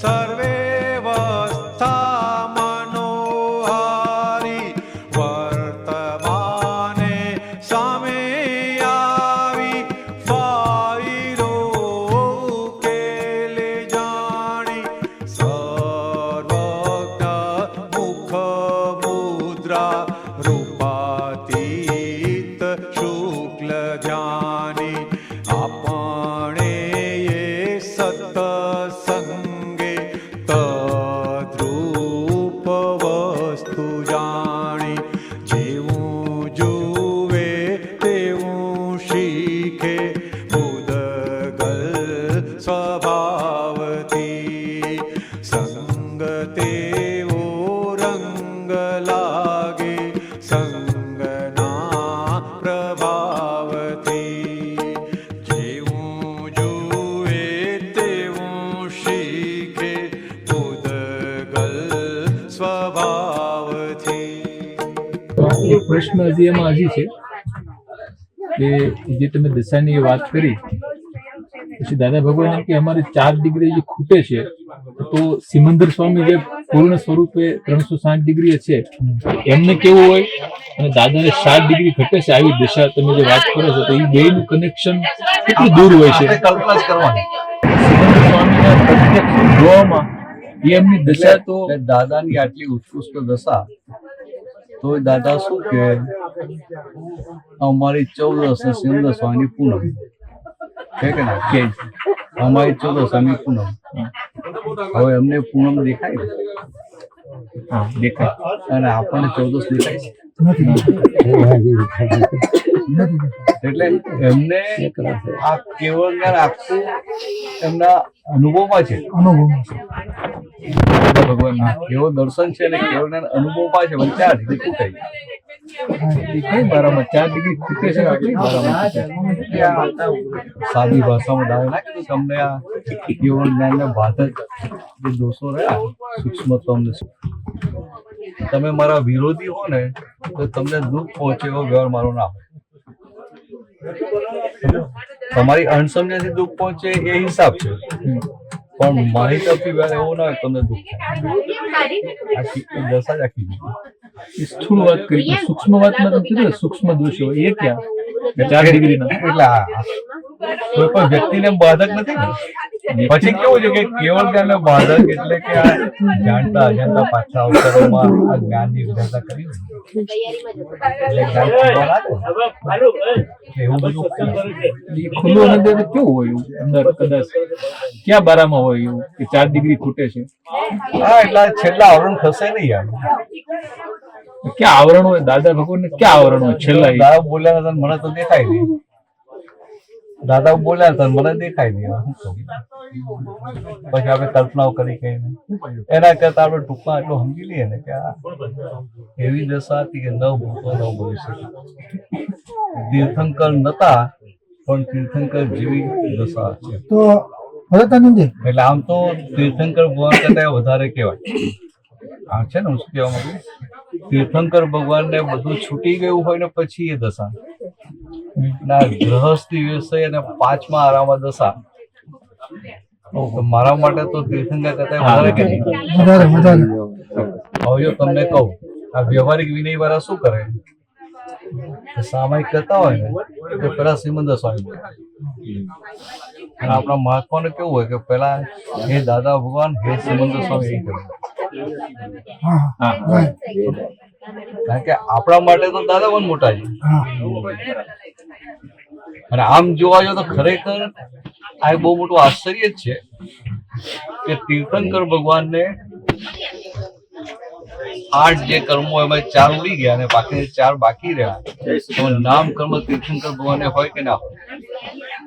સર્વેવસ્થા મનોહારી વર્તમાને સામે આવી ફાયરો ઉકેલે જાણી સર્વજ્ઞ મુખ મુદ્રા રૂપાતીત શુક્લ જ્ઞાની આપણે સત્સંગે તદ્રૂપ વસ્તુ જાણી જેવું જુએ તેવું શીખે ઉદગલ સ્વભાવથી સંગ તેવો રંગ લાગે સંગના પ્રભાવથી જેવું જુએ તેવું શીખે ઉદગલ સ્વભાવથી. એક પ્રશ્ન હજી એમાં હજી છે કે જે તમે દશાની વાત કરી પછી દાદા ભગવાન એમ કે અમારે 4 ડિગ્રી જે ખૂટે છે તો સિમંદર સ્વામી જે પૂર્ણ સ્વરૂપે 360 ડિગ્રી છે એમને કેવું હોય અને દાદાને 7 ડિગ્રી ઘટે છે આવી દશા તમે જે વાત કરો છો તો એ બેનું કનેક્શન કેટલું દૂર હોય છે કલ્પના જ કરવાની. સિમંદર સ્વામીના પ્રત્યક્ષ જોવામાં એ એમની દશા તો દાદાની આટલી ઉત્કૃષ્ટ દશા તો દાદા શું કે અમારી 14 સિમંદર સ્વામીની પૂનમ છે કે ના કે અમારી 14 સ્વામી પૂનમ હવે એમને પૂનમ દેખાય ને? દેખાય અને આપણને 14 દેખાય છે એટલે એમને આ કેવળ જ્ઞાન આખું એમના અનુભવમાં છે. ભગવાન કેવો દર્શન છે અને કેવળ જ્ઞાન અનુભવમાં છે. પણ 4 ડિગ્રી ખૂટે કઈ બારામાં 4 ડિગ્રી ખૂટે છે કઈ બારામાં સાદી ભાષામાં દાવે ના કીધું તમને આ કેવળ જ્ઞાનને બાધક જે દોષો રહ્યા સૂક્ષ્મતમ તમે મારા વિરોધી હો ને તો તમને દુઃખ પહોંચે એવો વ્યવહાર મારો ના હોય. તમારી અણસમજણથી દુઃખ પહોંચે એ હિસાબ છે પણ મારી તરફથી વ્યવહાર એવો ના હોય તમને દુઃખ આખી દશા જ આખી સ્થૂળ વાત કરી પણ સૂક્ષ્મ વાતમાં તમે કીધું ને સૂક્ષ્મ દોષો એ ક્યાં 4 ડિગ્રીના એટલે કોઈ પણ વ્યક્તિને બાધક નથી ને. પછી કેવું છે કે કેવળ જ્ઞાનને બાધક એટલે કે આ જાણતા અજાણતા પાછા અવસરોમાં આ જ્ઞાનની વિધાનતા કરી એવું બધું ખુલ્લું હૃદય કેવું હોય અંદર કદાચ ક્યાં બારામાં હોય એવું કે 4 ડિગ્રી ખૂટે છે? હા એટલે છેલ્લા આવરણ થશે નહીં યાર. ક્યાં આવરણ હોય દાદા ભગવાન ને? ક્યાં આવરણ હોય છેલ્લા? દાદા બોલ્યા હતા મને તો દેખાય નહીં. દાદા બોલ્યા હતા મને દેખાય નહીં. પછી આપણે કલ્પનાઓ કરી કઈ એના કરતા આપણે ટૂંકમાં એટલું સમજી લઈએ ને કે આ એવી દશા હતી કે ન ભૂતો ન બોલી શકે. તીર્થંકર નતા પણ તીર્થંકર જેવી દશા છે. એટલે આમ તો તીર્થંકર ભગવાન કરતા વધારે કહેવાય. આ છે ને હું શું કહેવા માંગુ તીર્થંકર ભગવાનને બધું છૂટી ગયું હોય ને પછી એ દશા ના ગ્રહસ્થી વિષય અને 5મા આરામાં દશા. મારા માટે તો તીર્થંકર કરતા વધારે કે નહીં. હવે જો તમને કહું આ વ્યવહારિક વિનય વાળા શું કરે સામાયિક કરતા હોય ને તો પેલા સિમંદર સ્વામી બોલે. અને આપણા મહાત્માને કેવું હોય કે પેલા હે દાદા ભગવાન હે સિમંદર સ્વામી એ કરે. કારણ કે આપણા માટે તો દાદા પણ મોટા છે. અને આમ જોવા જાવ તો ખરેખર આ બહુ મોટું આશ્ચર્ય જ છે કે તીર્થંકર ભગવાનને 8 જે કર્મો એમાં 4 ઉડી ગયા અને બાકી 4 બાકી રહ્યા. તો નામ કર્મ તીર્થંકર ભગવાનને હોય કે ના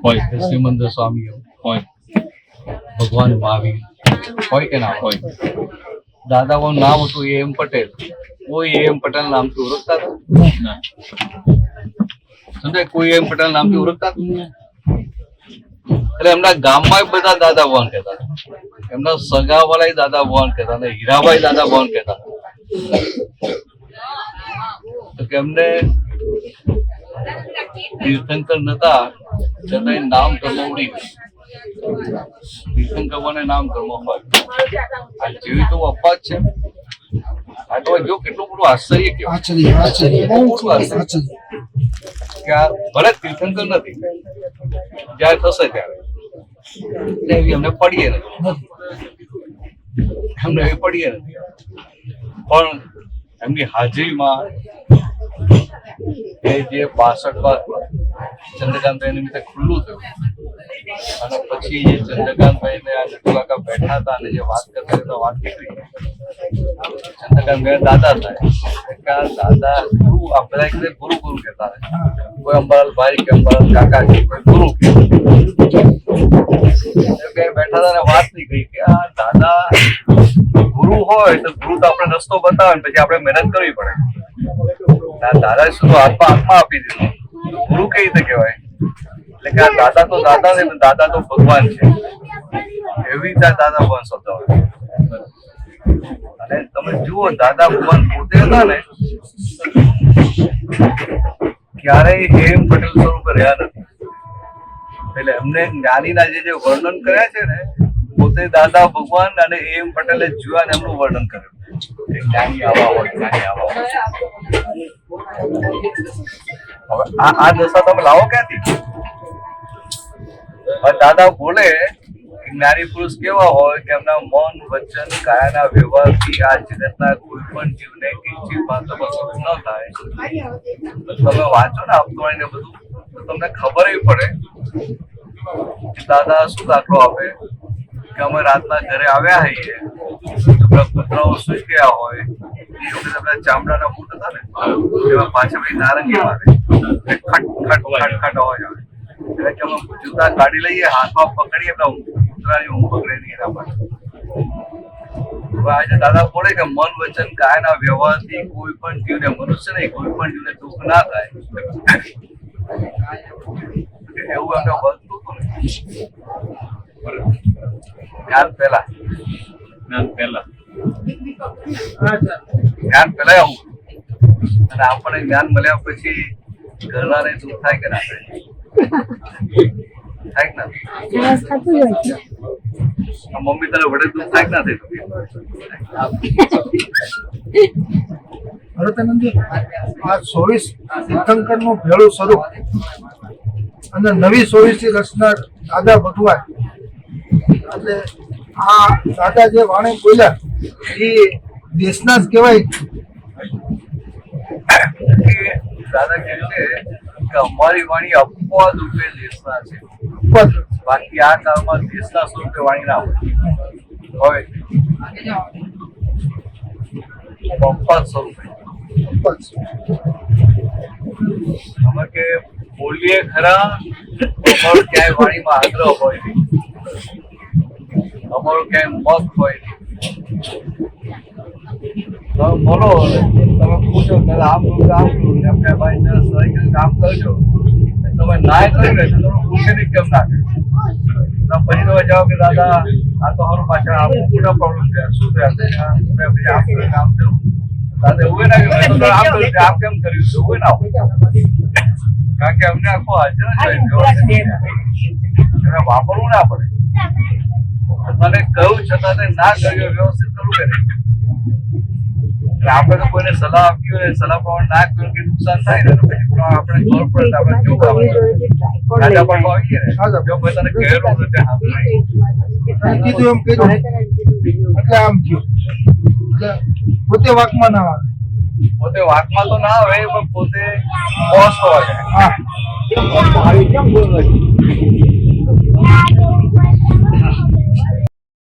હોય? સિમંદર સ્વામી હોય, ભગવાન મહાવીર હોય કે ના હોય? દાદાનું નામ હતું એમ પટેલ. કોઈ એમ પટેલ નામથી ઓળખતા સમજાય? કોઈ એમ પટેલ નામથી ઓળખતા એટલે એમના ગામમાં બધા દાદા ભગવાન કહેતા. એમના સગા વાળા દાદા ભગવાન કહેતા અને હીરાભાઈ દાદા ભગવાન કહેતા. તો કે એમને તીર્થંકર નતા છતાં નામ ધર્મ ઉડી ગયું. તીર્થંકર બને નામ કર્મ હોય આ જેવી તો અપવાદ છે આ તો જો કેટલું મોટું આશ્ચર્ય કહેવાય બહુ મોટું આશ્ચર્ય કે આ ભલે તીર્થંકર નથી જયારે થશે ત્યારે એવી અમને પડીએ નથી એમને એવી પડીએ નથી પણ એમની હાજરીમાં એ જે 62 ચંદ્રકાંતભાઈ નિમિત્તે ખુલ્લું થયું અને પછી જે ચંદ્રકાંતભાઈ ને આ નટુકાકા બેઠા હતા અને જે વાત કરતા હતા વાત નીકળી ચંદ્રકાંતભાઈ દાદા થાય દાદા ગુરુ આ બધા કીધે ગુરુ ગુરુ કહેતા કોઈ અંબાલાલ ભાઈ કે અંબાલાલ કાકા કે કોઈ ગુરુ બેઠા હતા ને વાત નીકળી કે આ દાદા ગુરુ હોય તો ગુરુ તો આપણે રસ્તો બતાવે ને પછી આપણે મહેનત કરવી પડે દાદા શું આત્મા આપી દીધું ગુરુ કઈ રીતે કહેવાય એટલે કે આ દાદા તો દાદા ને દાદા તો ભગવાન છે એવી રીતે દાદા ભગવાન શબ્દ હોય અને તમે જુઓ દાદા ભગવાન પોતે હતા ને ક્યારેય હેમ પટેલ સ્વરૂપે રહ્યા નથી એટલે એમને જ્ઞાનીના જે વર્ણન કર્યા છે ને પોતે દાદા ભગવાન અને એમ પટેલે જોયા ને એમનું વર્ણન કર્યું જ્ઞાની આવા હોય જ્ઞાની આવા હોય હવે આ દશા તમે લાવો ક્યાંથી દાદા બોલે જ્ઞાની પુરુષ કેવા હોય કે એમના મન વચન કાયાના વ્યવહારથી આ જગતના કોઈ પણ જીવને કિંચિત માત્ર ન થાય તમે વાંચો ને આપતવાણી ને બધું તો તમને ખબર પડે દાદા શું દાખલો આપે કે અમે રાતના ઘરે આવ્યા હોઈએ કૂતરાઓ સુઈ ગયા હોય એ વખતે આપણા ચામડાના બૂટ હતા ને એમાં પાછળ બધી નારંગી મારે ખટ અવાજ આવે એટલે કે અમે જૂતા કાઢી લઈએ હાથમાં પકડીએ પેલા કૂતરાની ઊંઘ પકડે નહીં એના પર આજે દાદા બોલે કે મન વચન કાયના વ્યવહારથી કોઈ પણ જીવને મનુષ્ય નહીં કોઈ પણ જીવને દુઃખ ના થાય એવું એમને વધતું હતું ને જ્ઞાન પહેલા આવું અને આપણને જ્ઞાન મળ્યા પછી ઘરવાળાને દુઃખ થાય કે ના થાય કે ના મમ્મી તારે વડે દુઃખ થાય કે ના થાય ભરતાનંદજી આ 24 તીર્થંકરનું ભેળું સ્વરૂપ અને નવી 24 રચના દાદા ભગવાન એટલે આ દાદા જે વાણી બોલ્યા એ દેશના જ કહેવાય દાદા કહે છે કે અમારી વાણી અપવાદ રૂપે દેશના છે બાકી આ કાળમાં દેશના સ્વરૂપે વાણી ના હોય અપવાદ સ્વરૂપે અમે કે બોલીએ ખરા અમારું ક્યાંય વાણીમાં આગ્રહ હોય નહીં અમારું ક્યાંય મત હોય નહીં તમે બોલો તમે પૂછો કે આમ કરું એમને ભાઈ કામ કરજો તમે ના કરી રહેશો તમે પૂછે નહીં કેમ ના કરે પછી તમે જાઓ કે દાદા આ તો મારું પાછળ આમ મોટા પ્રોબ્લેમ છે શું થયા આમ થયું દાદા એવું ના આમ કેમ કર્યું એવું ના હોય કારણ કે અમને આખો હાજર એને વાપરવું ના પડે મને કહ્યું છતાં ના કર્યું વ્યવસ્થિત કરવું કે નહીં આપણે તો કોઈને સલાહ આપી હોય સલાહ પ્રમાણે ના કર્યું કે નુકસાન થાય ને પછી આપણે ખબર પડે આપણે કેવું રાજા પણ આવીએ ને જો મેં તને કહેલું તો ત્યાં કીધું એમ કીધું એટલે આમ થયું એટલે પોતે વાકમાં ના આવે પોતે વાકમાં તો ના આવે પણ પોતે બોસ હોવા જાય હા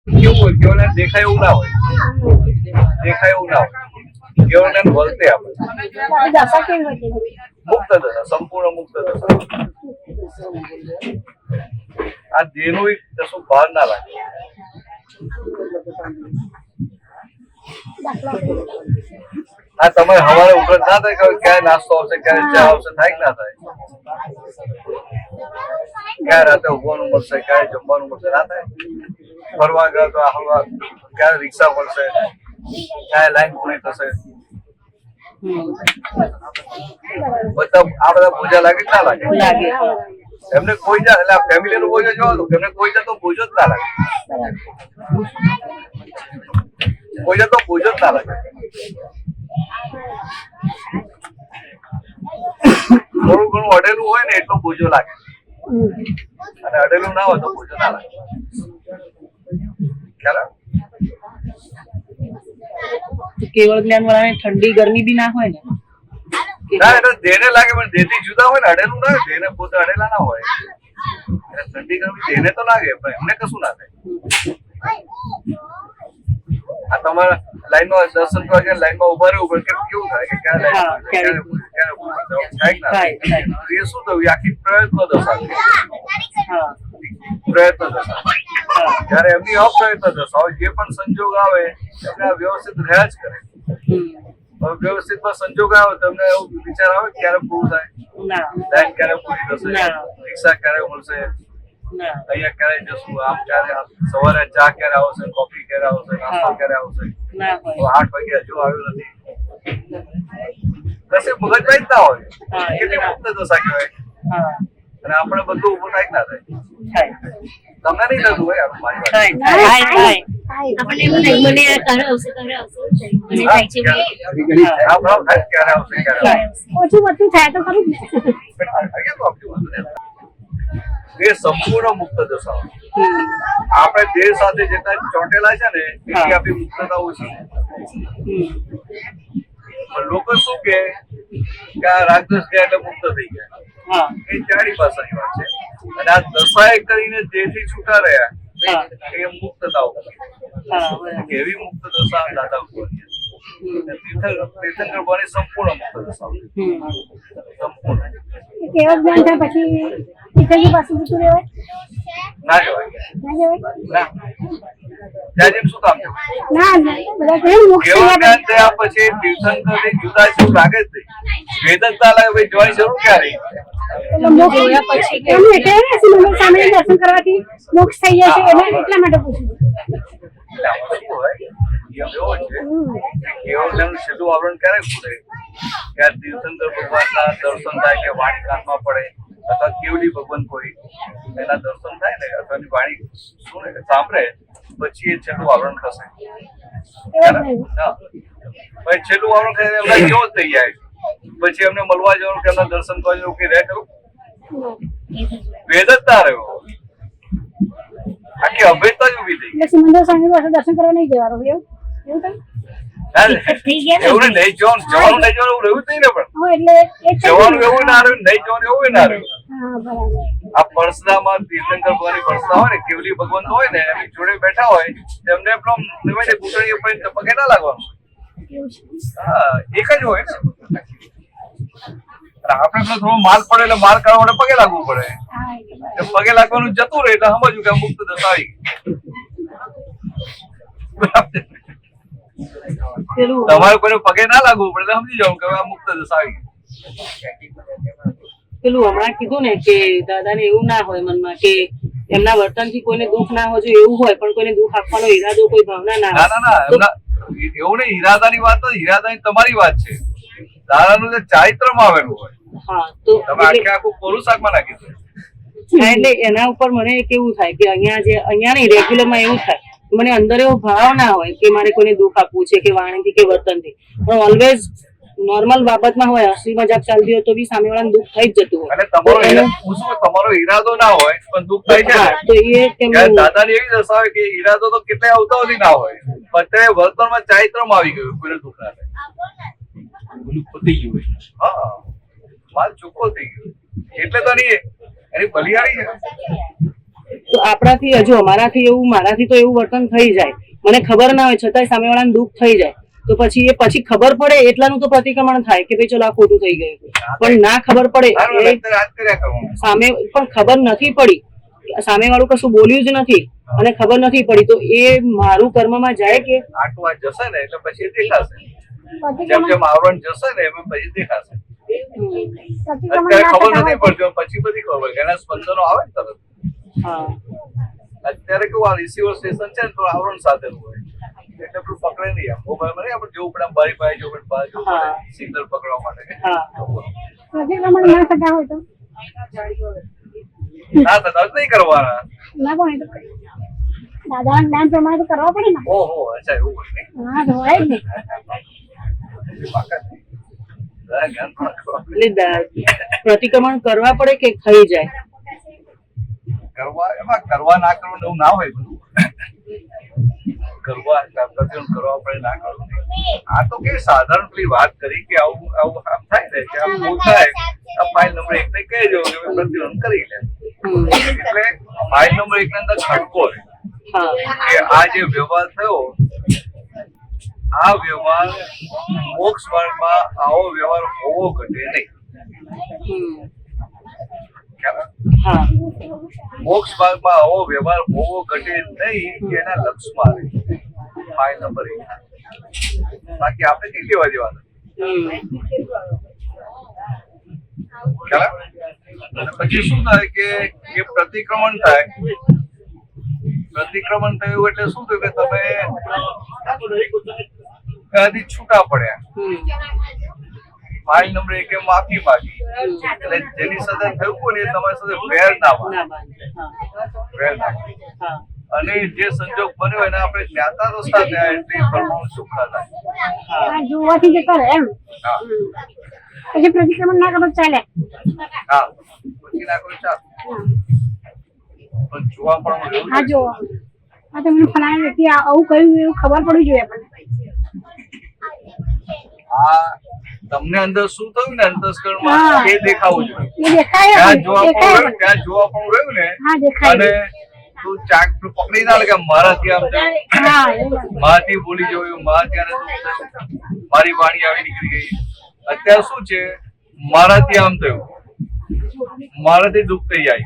કેવું હોય કેવળ દેખાય એવું ના હોય કેવળ વળતે આપણે મુક્ત થતા સંપૂર્ણ મુક્ત થતા આ દેહનું કશું ભાર ના લાગે આ તમે હવારે ઉપરાંત ના થાય કે ક્યારે નાસ્તો આવશે ક્યારે ચા આવશે થાય કે ના થાય ક્યારે રાતે ઉભવાનું મળશે ક્યારે જમવાનું મળશે ના થાય ફરવા ગયા તો હવા ક્યારે રિક્ષા મળશે ક્યારે લાઈન પૂરી થશે બધા આ બધા બોજા લાગે ના લાગે એમને કોઈ જાત એટલે ફેમિલી નો બોજો જોવો તો એમને કોઈ જાતનો બોજો જ ના લાગે, કોઈ જાતનો બોજો જ ના લાગે. થોડું ઘણું અડેલું હોય ને એટલો બોજો લાગે, અને અડેલું ના હોય તો બોજો ના લાગે. ખ્યાલ આવે? કેવળ જ્ઞાન વાળાને ઠંડી ગરમી બી ના હોય ને. ના એટલે દેહને લાગે પણ દેહથી જુદા હોય ને, અડેલું ના હોય, દેહને પોતે અડેલા ના હોય એટલે ઠંડી ગરમી દેહને તો લાગે પણ એમને કશું ના થાય. આ તમારા લાઈનમાં દર્શન કરવા ગયા લાઈનમાં ઉભા રહેવું પડે કેવું થાય કે ક્યાં લાઈન થાય કે ના થાય. એ શું થયું આખી પ્રયત્ન દશા પ્રયત્ન દશા. જયારે એમની અપ્રયત્ન દશા હોય જે પણ સંજોગ આવે એમને આ વ્યવસ્થિત રહ્યા જ કરે. વ્યવસ્થિત માં સંજોગ આવે તમને એવું વિચાર આવે ક્યારે પૂરું થાય, લાઈન ક્યારે પૂરી થશે, રિક્ષા ક્યારે મળશે, અહીંયા ક્યારે જશું, આમ ક્યારે સવારે ચા ક્યારે આવશે, કોફી ક્યારે આવશે, નાસ્તો ક્યારે આવશે, 8 વાગ્યા હજુ આવ્યું નથી, કશે મગજમાં જ ના હોય. કેટલી મુક્ત દશા કહેવાય. અને આપણે બધું ઉભું થાય ના થાય. તમને નહીં થતું હોય મારી વાત. ક્યારે આવશે ક્યારે ઓછું બધું થાય તો ખરું જ ને. એ સંપૂર્ણ મુક્ત દશા. આપણે દેહ સાથે જેટલા ચોંટેલા છે ને એટલી આપણી મુક્તતા ઓછી. પણ લોકો શું કે આ રાગદ્વેષ ગયા એટલે મુક્ત થઈ ગયા, એ જાડી ભાષાની વાત છે. અને આ દશાએ કરીને દેહથી છૂટા રહ્યા એ મુક્તતાઓ. એવી મુક્ત દશા દાદા ભગવાનની તીર્થંકર ભગવાનની સંપૂર્ણ મુક્ત દશા. સંપૂર્ણ કેવળ જ્ઞાન થાય પછી પિતાજી પાસે જતું રહેવાય ના જવાય. ના જવાય ના ત્યાં જેમ શું કામ છે? ના બધા કેવું મોક્ષ કેવળ થયા જ્ઞાન થયા પછી તીર્થંકરથી જુદા જેવું લાગે જ નહીં. વેદનતા લાગે ભાઈ જોવાની જરૂર ક્યારે? એટલે મોક્ષ જોયા પછી એમ એટલે સિમંદર સામે દર્શન કરવાથી મોક્ષ થઈ જશે એના એટલા માટે પૂછ્યું. એટલે આમાં શું હોય? નિયમ એવો છે કે કેવળ જ્ઞાનનું છેલ્લું આવરણ ક્યારે ખુલે? કે તીર્થંકર ભગવાનના દર્શન થાય કે વાણી કાનમાં પડે અથવા કેવડી ભગવાન કોઈ એના દર્શન થાય ને અથવા એની વાણી સુને સાંભળે પછી એ છેલ્લું આવરણ થશે. પછી છેલ્લું આવરણ થઈને એમના કેવો થઈ જાય પછી એમને મળવા જવાનું કે એમના દર્શન કરવા જવાનું કે રહે ખરું? વેદ જ ના રહ્યો, આખી અભેદતા જ ઉભી થઈ. એટલે સિમંદર સ્વામી પાસે દર્શન કરવા નહીં જવાનું એવું એવું થાય. એવું નહીં જવાનું જવાનું નહીં જવાનું એવું રહ્યું જ નહીં ને. પણ હા એટલે એ જવાનું એવું ના રહ્યું, નહીં જવાનું એવું ના રહ્યું. હા બરાબર. આ પડસદામાં તીર્થંકર ભગવાનની પડસદા હોય ને કેવલી ભગવાન હોય ને એમની જોડે બેઠા હોય તેમને ઘૂંટણી ઉપર પગે ના લાગવાનું. હા એક જ હોય ને. આપણે થોડો માલ પડે એટલે માલ કાઢવા માટે પગે લાગવું પડે. હા એટલે બરાબર. પગે લાગવાનું જતું રહે એટલે સમજવું કે મુક્ત દશા આવી ગઈ. તમારે કોઈને પગે ના લાગવું પડે એટલે સમજી જવું કે હવે આ મુક્ત દશા આવી ગઈ. પેલું હમણાં કીધું ને કે દાદાને એવું ના હોય મનમાં કે એમના વર્તનથી કોઈને દુઃખ ના હોય, જો એવું હોય પણ કોઈને દુઃખ આપવાનો ઈરાદો કોઈ ભાવના ના ના ના ના એમના એવું નહીં. ઈરાદાની વાત નથી, ઈરાદાની તમારી વાત છે. દાદાનું જે ચારિત્રમાં આવેલું હોય હા તો તમે આખે આખું કોરું શાકમાં નાખી દો. એટલે એના ઉપર મને કેવું થાય કે અહીંયા નહીં રેગ્યુલરમાં એવું થાય મને અંદર એવો ભાવ ના હોય કે મારે કોઈને દુઃખ આપવું છે કે વાણીથી કે વર્તનથી, પણ ઓલવેઝ નોર્મલ બાબતમાં હોય, હસી મજાક ચાલતી હોય તો બી સામેવાળાને દુઃખ થઈ જ જતું હોય. અને તમારો ઈરાદો ના હોય પણ દુઃખ થાય છે તો એ દાદાની એવી દશા હોય કે ઈરાદો તો કેટલાય અવતારોથી ના હોય પણ અત્યારે વર્તનમાં ચારિત્રમાં આવી ગયું, કોઈને દુઃખ ના થાય. પતી ગયું હોય. હા માલ ચોખ્ખો થઈ ગયો એટલે તો નહીં એની બલિયારી છે. તો આપણાથી હજુ મારાથી તો એવું વર્તન થઈ જાય, મને ખબર ના હોય છતાંય સામેવાળાને દુઃખ થઈ જાય તો પછી ખબર પડે એટલાનું તો પ્રતિક્રમણ થાય કે ભાઈ ચલો આ ખોટું થઈ ગયું, પણ ના ખબર પડે સામે પણ ખબર નથી પડી, સામેવાળું કશું બોલ્યું જ નથી અને ખબર નથી પડી તો એ મારું કર્મમાં જાય કે આટલું આ જશે ને એટલે પછી દેખાશે. જેમ જેમ આવરણ જશે ને એમ પછી દેખાશે. અત્યારે ખબર નથી પડતી પછી બધી ખબર એના સ્પંદનો આવે ને તરત. હા અત્યારે કેવું આ રિસીવર સ્ટેશન છે ને તો આવરણ સાથેનું હોય એટલે પેલું પકડે નહીં. આમ મોબાઈલ માં આપણે જેવું પડે બારી પાસે જેવું પડે સિગ્નલ પકડવા માટે. પ્રતિક્રમણ ના થતા હોય તો ના થતા નહીં કરવાના. ના પણ એ તો દાદાના જ્ઞાન પ્રમાણે તો કરવા પડે ને. ઓહો, અચ્છા એવું હોય ને. હા તો હોય જ ને. પાકા જ. દાદા જ્ઞાન પણ કરવા પડે. એટલે પ્રતિક્રમણ કરવા પડે કે થઈ જાય? એમાં કરવા ના કરવું એવું ના હોય બધું. કરવા પ્રતિક્રમણ કરવા પડે ના કરવું. આ તો કે સાધારણ પેલી વાત કરી કે આવું આવું આમ થાય ને કે આમ બહુ થાય. આ ફાઇલ નંબર 1 ને કહી દો કે પ્રતિક્રમણ કરી લે. એટલે ફાઇલ નંબર 1 ની અંદર ખટકો હોય કે આ જે વ્યવહાર થયો, આ વ્યવહાર મોક્ષ માર્ગમાં આવો વ્યવહાર હોવો ઘટે નહીં. મોક્ષ માર્ગમાં આવો વ્યવહાર હોવો ઘટે નહીં એના લક્ષમાં આવે ફાઇલ નંબર 1. બાકી આપણે કઈ લેવા દેવાનું. અને પછી શું થાય કે એ પ્રતિક્રમણ થાય. પ્રતિક્રમણ થયું એટલે શું થયું કે તમે ત્યાંથી છૂટા પડ્યા. ફાઇલ નંબર 1 માફી માંગી એટલે જેની સાથે થયું હોય ને એ તમારી સાથે વેર ના માંગે. અને જે સંજોગ બન્યો એને આપણે જ્ઞાતા દોસ્તા થયા એટલે પરમાણુ સુખા થાય. હા જોવાથી જતા રહે એમ. પછી પ્રતિક્રમણ ના કરો ચાલે. હા પછી ના કોઈ ચાલ પણ જોવા પણ હા જો આ તમને ફલાણા વ્યક્તિ આવું કહ્યું એવું ખબર પડવી જોઈએ આપણને. આ તમને અંદર શું થયું ને અંતસ્કરણમાં એ દેખાવું જોઈએ. એ દેખાય ત્યાં પણ, જોવા દેખાય પણ ત્યાં જોવા પણ રહ્યું ને. હા દેખાય. અને તું ચાક પકડી ના લે કે મારાથી આમ થયું, હા એ વાત. મારાથી બોલી જોયું, મારાથી આને શું થયું, મારી વાણી આવી નીકળી ગઈ. અત્યારે શું છે, મારાથી આમ થયું, મારાથી દુઃખ થઈ જાય.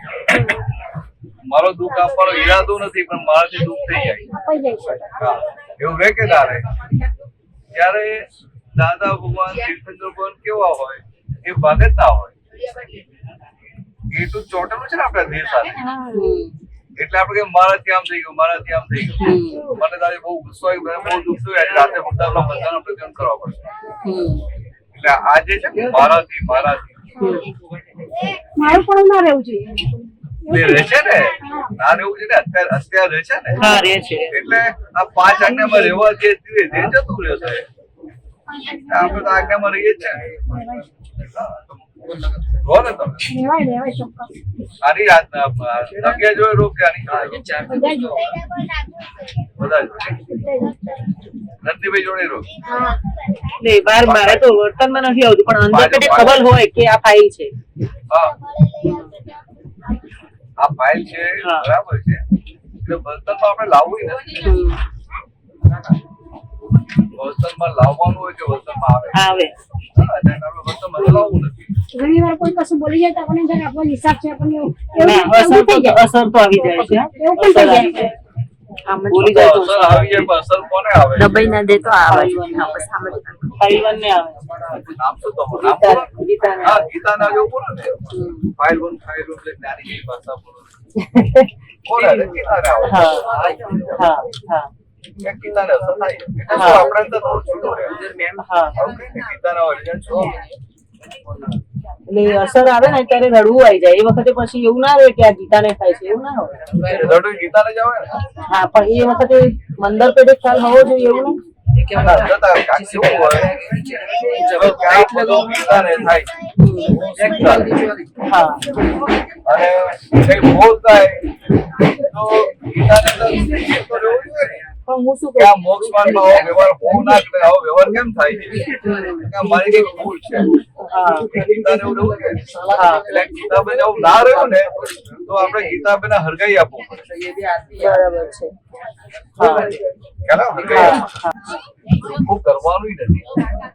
મારો દુઃખ આપવાનો ઈરાદો નથી પણ મારાથી દુઃખ થઈ જાય. અપાઈ જાય છે. હા એવું રહે કે ના રહે. ત્યારે દાદા ભગવાન તીર્થંકર ભગવાન કેવા હોય એ ભાગત ના હોય. એટલું ચોટેલું છે ને આપણા દેહ સાથે. હા. એટલે આપણે કે મારાથી આમ થઈ ગયું, મારાથી આમ થઈ ગયું. મને તારે બહુ ગુસ્સો આવ્યો, મને બહુ દુઃખ થયું, એટલે રાતે બધા બધાનો પ્રતિક્રમણ કરવા પડશે. એટલે આ જે છે ને મારાથી મારું પણ ના રહેવું જોઈએ. એ રહે છે ને, ના રહેવું છે ને, અત્યારે રહે છે ને. હા રે છે. એટલે આ 5 આજ્ઞામાં રહેવા જે ધીરે ધીરે જતું રહેશે. આપણે તો આજ્ઞામાં રહીએ જ છે ને. રહો ને તમે. રહેવાય ચોક્કસ. આની જગ્યા જોઈ રો કે આની બધા જ. બધા નંદીભાઈ જોડે રો. હા. નહીં બાર મારે તો વર્તનમાં નથી આવતું પણ અંદર પેટે ખબર હોય કે આ ફાઇલ છે. હા આ ફાઇલ છે હા. બરાબર છે. એટલે વર્તનમાં આપણે લાવવું નથી. વર્તનમાં લાવવાનું હોય કે વર્તનમાં આવે. આવે. હા, એટલે આપણે વર્તનમાં લાવવું નથી. ઘણી વાર કોઈ કશું બોલી જાય તો આપણને જરા આપણો હિસાબ છે આપણને એવું ના, એવું થઈ જાય. અસર તો આવી જાય છે. એવું પણ થઈ જાય છે. બોલી જાય તો અસર આવી જાય પણ અસર કોને આવે? દબાઈ ના દે તો આવે જ. હા, બસ આમ જ. ફાઇલ ને આવે. નામ શું તમારું? નામ બોલો. ગીતાને હા આવે. ગીતાના જેવું બોલો ને. ફાઇલ 1 ફાઇલ 2 એટલે જ્ઞાની ભાષા બોલો. બોલે એટલે ગીતાને આવે. હા હા હા કે ગીતાને અસર થાય. એટલે હા. શું આપણે તો થોડું છૂટું રહે. હા. આવું કઈ ને ગીતાના આવે એટલે છૂટું. એટલે અસર આવે ને ત્યારે રડવું આવી જાય. એ વખતે પછી એવું ના રહે કે આ ગીતાને થાય છે એવું ના હોય. રડવું ગીતાને જ આવે ને. હા પણ એ વખતે મંદર પેટે ખ્યાલ હોવો જોઈએ એવું નહીં. ના, જતા કાંઈક એવું હોય. ચલો ક્યાંક બધું ગીતાને થાય. હા અને કઈ ભૂલ થાય તો ગીતાને તો રહેવું જોઈએ ને. પણ હું શું કે આ કહું મોક્ષ માર્ગમાં આવો વ્યવહાર હોવો ના જોઈએ. આવો વ્યવહાર કેમ થાય છે? કે આ મારી કઈક ભૂલ છે. હા ગીતાને એવું રહેવું જોઈએ. હા એટલે ગીતાબેન આવું ના રહ્યું ને તો આપણે ગીતાબેન હરગાઈ આપવું પડે. બરાબર છે. હા ખ્યાલ આવે? હરગાઈ આપવું. ચોખ્ખું કરવાનું નથી.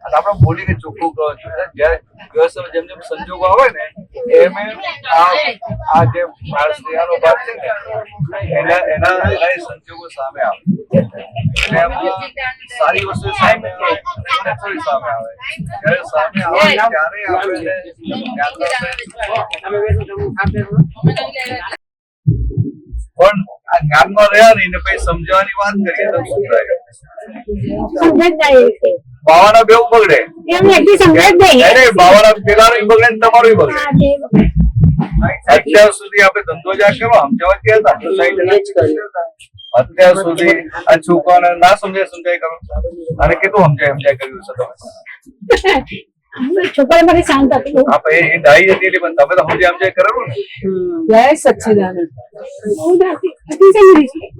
અને આપણે બોલી કે ચોખ્ખું કરવાનું છે. જયારે વ્યવસ્થામાં જેમ જેમ સંજોગો આવે ને એમ એમ આ જે સ્ત્રીનો ભાગ છે ને એના સંજોગો સામે આવે. એટલે એમાં સારી વસ્તુ સામે આવે અને થોડી સામે આવે. જ્યારે સામે આવે ત્યારે આપણે એને ધ્યાન પણ આ જ્ઞાનમાં રહ્યા નહીં ને પછી સમજાવવાની વાત કરીએ તો શું થાય? સમજાય જ જાય એ રીતે. બાવાના બેઉ બગડે. એમ વ્યક્તિ સમજાય જ જાય. નહીં, બાવાના પેલાનું બગડે ને તમારું બગડે. હા, તે અત્યાર સુધી આપણે ધંધો જ્યાં કરો સમજાવવા ગયા હતા અત્યાર સુધી આ છોકરાને ના સમજાય કરો અને કેટલું સમજાય કર્યું છે તમે છોકરા માટે શાંત હતું આપણે એ ડાઈ હતી એટલે પણ તમે તો સમજાય કરેલું ને જય સચ્ચિદાનંદ.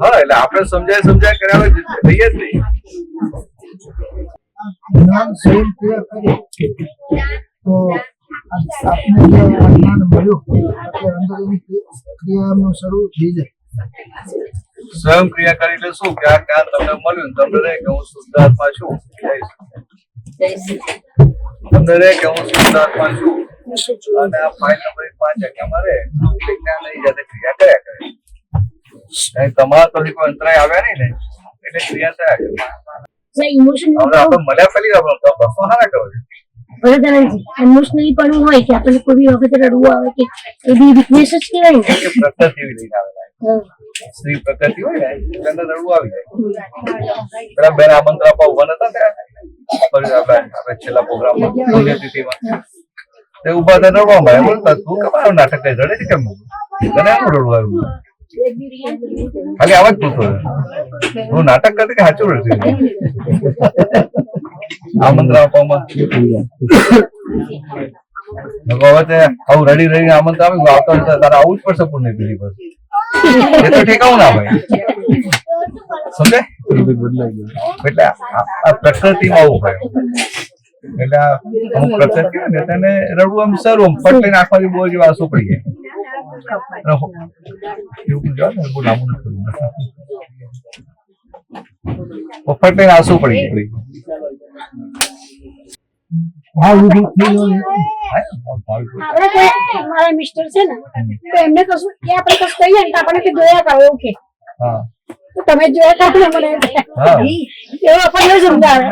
હા એટલે આપણે સમજાય કર્યા રહીએ જ નહીં. જ્ઞાન સ્વયં ક્રિયા કરીએ તો આપને જે આ જ્ઞાન મળ્યું એટલે અંદર એની ક્રિયાનું શરૂ થઈ જાય. સ્વયં ક્રિયા કરી એટલે શું કે આ જ્ઞાન તમને મળ્યું ને તમને રહે કે હું શુદ્ધાત્મા છું તમને રહે કે હું શુદ્ધાત્મા છું અને આ ફાઇલ નંબર 5 આજ્ઞામાં રહે જ્ઞાન નહીં જાતે ક્રિયા કર્યા કરે. તમારા તો કોઈ અંતરાય આવ્યા નહીં ને એટલે ક્રિયા થયા કરે. ઇમોશનલ હવે આપણે મળ્યા ફેલી આપણે તો બસો હારા કરો છો. ઇમોશનલી પણ હોય કે આપણે કોઈ બી વખતે રડવું આવે કે એ બી વીકનેસ જ કહેવાય ને કે પ્રકૃતિ લઈને આવેલા સ્ત્રી પ્રકૃતિ હોય ને એટલે રડવું આવી જાય. પેલા બેન આ મંત્ર આપવા ઉભા નતા ત્યાં આપણે છેલ્લા પ્રોગ્રામમાં પુણ્યતિથિમાં તે ઉભા થઈને રડવા માંડ્યા. બોલતા તું કમારો નાટક કઈ રડે છે કેમ તને એમ રડવું આવ્યું ખાલી આવા જ પૂછતો હું નાટક કરતી કે સાચું રડતી આ મંત્ર આપવામાં હવે તે આવું રડી રડીને આમંત્ર આવી આવતા તારે આવું જ પડશે પુણ્યતિથિ પર એ તો ઠેકાવું ના ભાઈ સમજે એટલે આ પ્રકૃતિમાં આવું હોય એટલે અમુક પ્રકૃતિ હોય ને તેને રડવું આમ સારું આમ ફટ લઈને આંખમાંથી બહુ જેવા આંસુ પડી જાય એવું જાવ ને બહુ લાંબુ નથી કરવું ફટ લઈને આંસુ પડી જાય આપણે મારા મિસ્ટર છે ને તો એમને કશું એ આપણે કશું કહીએ ને તો આપણને કે જોયા કરો એવું કે હા તો તમે જોયા કરો ને મને હા એવું આપણને સમજાવે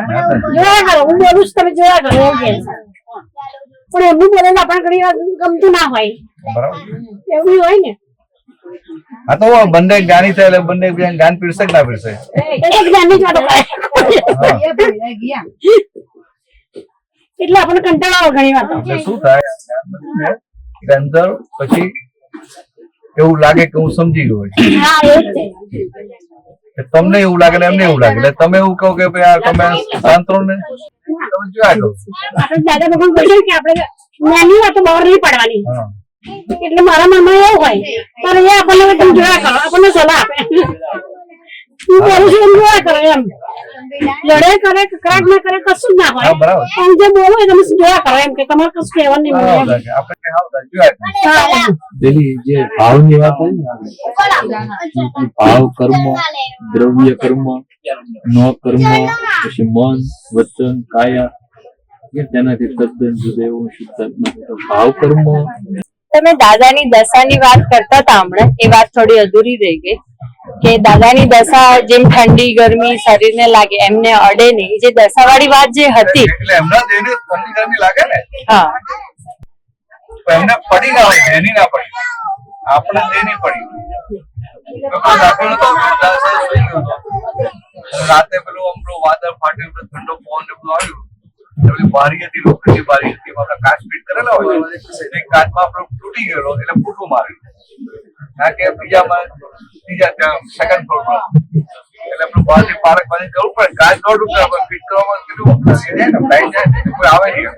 જોયા કરો હું બોલું છું તમે જોયા કરો એવું કે પણ એમનું બોલે આપણને ઘણી વાર ગમતું ના હોય બરાબર એવું હોય ને આ તો બંને જ્ઞાની થાય એટલે બંને જ્ઞાન પીરસે કે ના પીરસે એટલે જ્ઞાનની જ વાતો કરે એટલે આપણને કંટાળો આવે ઘણી વાર એટલે શું થાય એટલે અંદર પછી એવું લાગે કે હું સમજી ગયો છું. હા એવું જ છે તમને એવું લાગે ને એમને એવું લાગે એટલે તમે એવું કહો કે ભાઈ આ તમે શાંતો ને તમે જોયા કરો. આપણે દાદા ભગવાન કહે કે આપણે જ્ઞાનની વાતો બહાર નહીં પાડવાની હા એટલે મારા મનમાં એવું હોય પણ એ આપણને તમે જોયા કરો આપણને સલાહ આપે હું બોલું છું એમ જોયા કરો એમ લડે કરે કકડાટ ના કરે કશું જ ના હોય હા, બરાબર. પણ જે બોલો એ તમે જોયા કરો એમ કે તમારે કશું કહેવાનું નહીં મળે એમ. આપણે કઈ હાવ જોયા કરો. હા, એમ. પેલી જે ભાવની વાત હોય ને ભાવ કર્મ દ્રવ્ય કર્મ ન કર્મ પછી મન વચન કાયા તેનાથી તદ્દન જુદા એવું શુદ્ધાત્મા ભાવ કર્મ તમે દાદાની દશાની વાત કરતા હતા હમણાં એ વાત થોડી અધૂરી રહી ગઈ કે દાદાની દશા જેમ ઠંડી ગરમી શરીરને લાગે એમને અડે નહીં જે દશાવાળી વાત જે હતી એટલે એમના દેહને ઠંડી ગરમી લાગે ને હા તો એમને પડી ના હોય દેહની ના પડી આપણે દેહની પડી દાખલો નતો રાતે પેલું આપણું વાદળ ફાટ્યું ઠંડો પવન ને બધું આવ્યું એટલે બારી હતી લોખંડની બારી હતી આપણે કાચ ફીટ કરેલા હોય એ કાચમાં આપણો તૂટી ગયેલો એટલે ફૂટું માર્યું કારણ કે બીજા સેકન્ડ ફ્લોરમાં એટલે આપણું બહારથી પારક બાંધી કરવું પડે કાચ દોડું આપણે ફીટ કરવામાં કેટલું જાય ને લાઈન જાય કોઈ આવે નહીં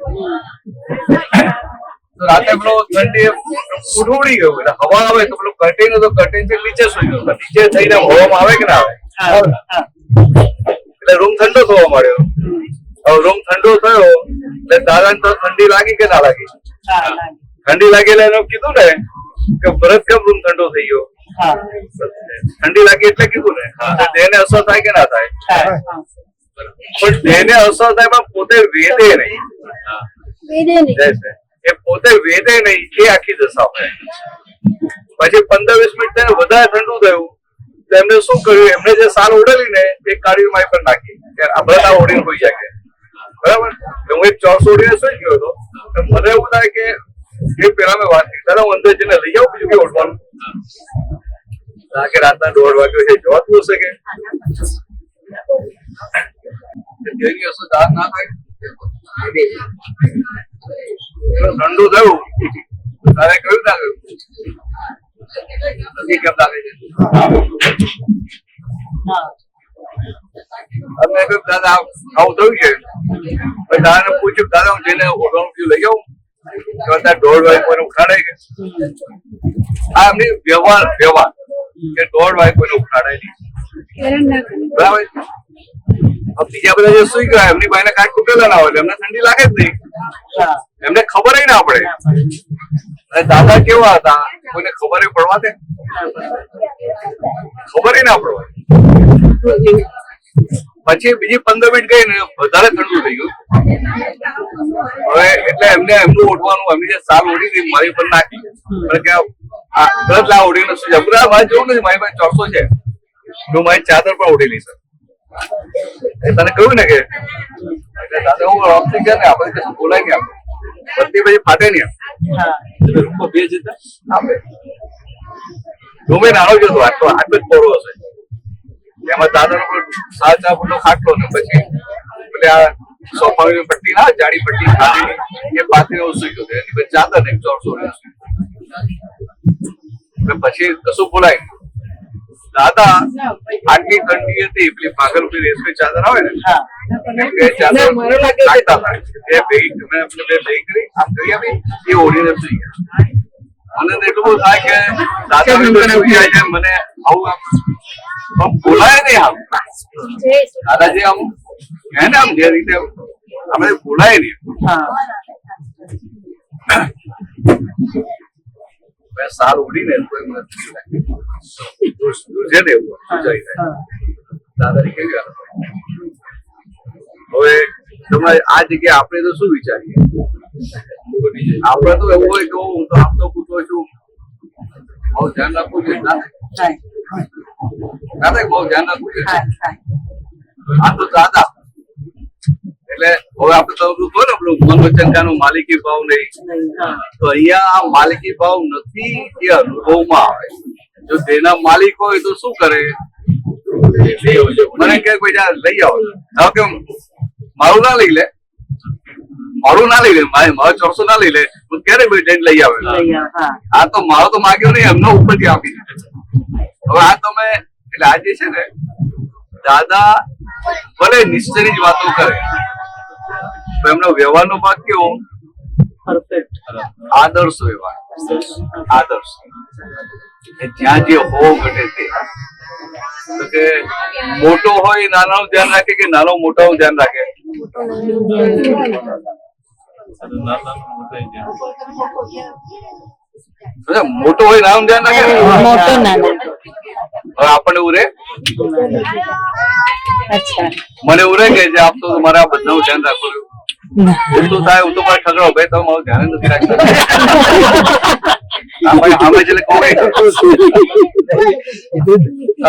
તો રાતે પેલો ઠંડી ઉડી ગયું એટલે હવા આવે તો પેલું કર્ટેન તો કર્ટેન છે નીચે સુઈ ગયું નીચે થઈને હવામાં આવે કે ના આવે એટલે રૂમ ઠંડો થવા માંડ્યો હવે રૂમ ઠંડો થયો એટલે દાદાને તો ઠંડી લાગી કે ના લાગી ઠંડી લાગી એટલે એને કીધું ને કે ભરત કેમ રૂમ ઠંડો થઈ ગયો ઠંડી લાગી એટલે કીધું ને દેહને અસર થાય કે ના થાય પણ દેહને અસર થાય પણ પોતે વેદે નહીં એ પોતે વેદે નહીં એ આખી દશા હોય પછી 15-20 મિનિટ થઈને વધારે ઠંડુ થયું તો એમને શું કર્યું એમને જે સાલ ઓઢેલી ને એ કાઢી મારી પર નાખી આપણે ના ઓઢીને હોઈ જાય બરાબર હું એક ચોરસ ઓઢીને સુઈ ગયો હતો મને એવું થાય કે એ પેલા મેં વાત કરી દાદા હું અંદર જઈને લઈ આવું બીજું કે ઓઢવાનું કે રાતના 1:30 વાગ્યો છે જવાતું હશે કે જેની અસર દાદ ના થાય ઠંડુ થયું તારે કયું ના કહ્યું નથી કેમ લાગે છે? અમે કહ્યું દાદા આવું થયું છે. પછી દાદાને પૂછ્યું દાદા હું જઈને ઓઢવાનું લઈ આવું? તો અત્યારે 1.5 વાગે કોઈને ઉઠાડાય કે? આ એમની વ્યવહાર કે 1.5 વાગે કોઈને ઉઠાડાય નહીં. બરાબર. બીજા બધા જે સુઈ ગયા એમની ભાઈને કાંઈ તૂટેલા ના હોય એમને ઠંડી લાગે જ નહીં. એમને ખબર ના પડે. અને દાદા કેવા હતા કોઈને ખબર પડવા દે? ખબર ના પડવા. પછી બીજી 15 મિનિટ ગઈ ને વધારે ઠંડુ થઈ ગયું. હવે એટલે એમને એમનું ઓઢવાનું એમની જે સાલ ઓઢી હતી મારી પર નાખી કે તરત આ ઓઢીને શું જાય. પૂરા મારે જોવું નથી મારી પાસે 400 છે. હું મારી ચાદર પણ ઓઢેલી છે. તને કહ્યું ને કે દાદા હું ઓફથી ગયા ને આપણે કશું બોલાય નહીં. આપણે બધી પછી ફાટે નહીં. રૂમમાં 2 જતા આપણે રૂમે નાનો જ હતો. આટલો જ પહોળો હશે. એમાં દાદાનો 7-4 ફૂટનો ખાટલો ને પછી એટલે આ સોફાની પટ્ટી ના જાડી પટ્ટી ખાલી એ પાથરીને સુઈ ગયો. એની પછી ચાદર ને 400 પછી કશું બોલાય નહીં. દાદા આટલી ઠંડી હતી પેલી પાગલપુરી રેશમી ચાદર આવે ને એ ચાદર નાખતા હતા. એ ભેગી કરી આમ કરી આપી એ ઓઢીને સુઈ ગયા. મને તો એટલું બધું થાય કે દાદા સુઈ જાય છે મને આવું આમ બોલાય નહીં. આમ દાદાજી આમ કહે ને આમ જે રીતે આપણે બોલાય નહીં. સાર ઉડીને કોઈ મને છે ને એવું દાદાની કેવી હાલત. હવે તમારે આ જગ્યાએ આપણે તો શું વિચારીએ? આપણે તો એવું હોય કે હું તો આમ તો પૂછો છું બહુ ધ્યાન રાખવું જોઈએ. બહુ ધ્યાન રાખવું જોઈએ. આ તો દાદા એટલે હવે આપણે તો કહો ને આપણું મન વચનકાનું માલિકી ભાવ નહીં. તો અહીંયા આ માલિકી ભાવ નથી એ અનુભવમાં આવે. જો તેના માલિક હોય તો શું કરે? મને કે ભાઈ લઈ આવો. હવે કે મારું ના લઈ લે મારું ના લઈ લે મારો 400 ના લઈ લે ક્યારે ભાઈ જઈને લઈ આવે. આ તો મારો તો માગ્યો નહીં એમનો ઉપરથી આપી દે. હવે આ તમે એટલે આ જે છે ને દાદા ભલે નિશ્ચયની જ વાતો કરે તો એમનો વ્યવહારનો ભાગ કેવો? આદર્શ વ્યવહાર. આદર્શ જ્યાં જે હોવો ઘટે તે. તો કે મોટો હોય નાનાનું ધ્યાન રાખે કે નાનો મોટાનું ધ્યાન રાખે? મોટો હોય નાનું ધ્યાન રાખે. હવે આપણને ઉરે મને ઉરે કે જે આપ તો તમારા બધાનું ધ્યાન રાખો. ઉલટું થાય હું તો મારે ઠગડો ભાઈ તમે મારું ધ્યાન નથી રાખતા.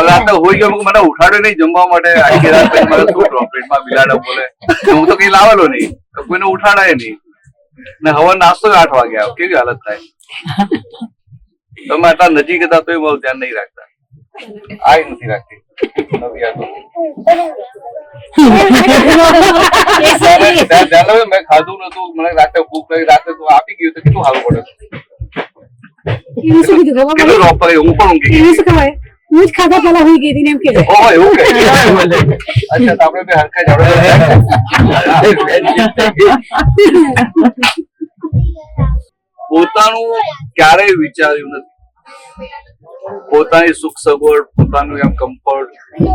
રાતે હોઈ ગયો મને ઉઠાડ્યો નહીં જમવા માટે. આખી રાત પછી મારે શું પેટમાં બિલાડા બોલે. હું તો કઈ લાવેલો નહીં કોઈને ઉઠાડાય નહીં ને હવે નાસ્તો 8 વાગે આવ્યો. કેવી હાલત થાય? તમે આટલા નજીક હતા તો મારું ધ્યાન નહીં રાખતા. આ નથી રાખતી. મેં ખાધું નતું મને રાતે ભૂખ લાગી રાતે તો આપી ગયું તો કેટલું સારું પડે. હું પણ ઊંઘી ગઈ. હું જ ખાધા પેલા હોઈ ગઈ હતી એમ કે એવું કે અચ્છા તો આપણે બે હરખા પોતાનું ક્યારેય વિચાર્યું નથી. પોતાની સુખ સગવડ પોતાનું એમ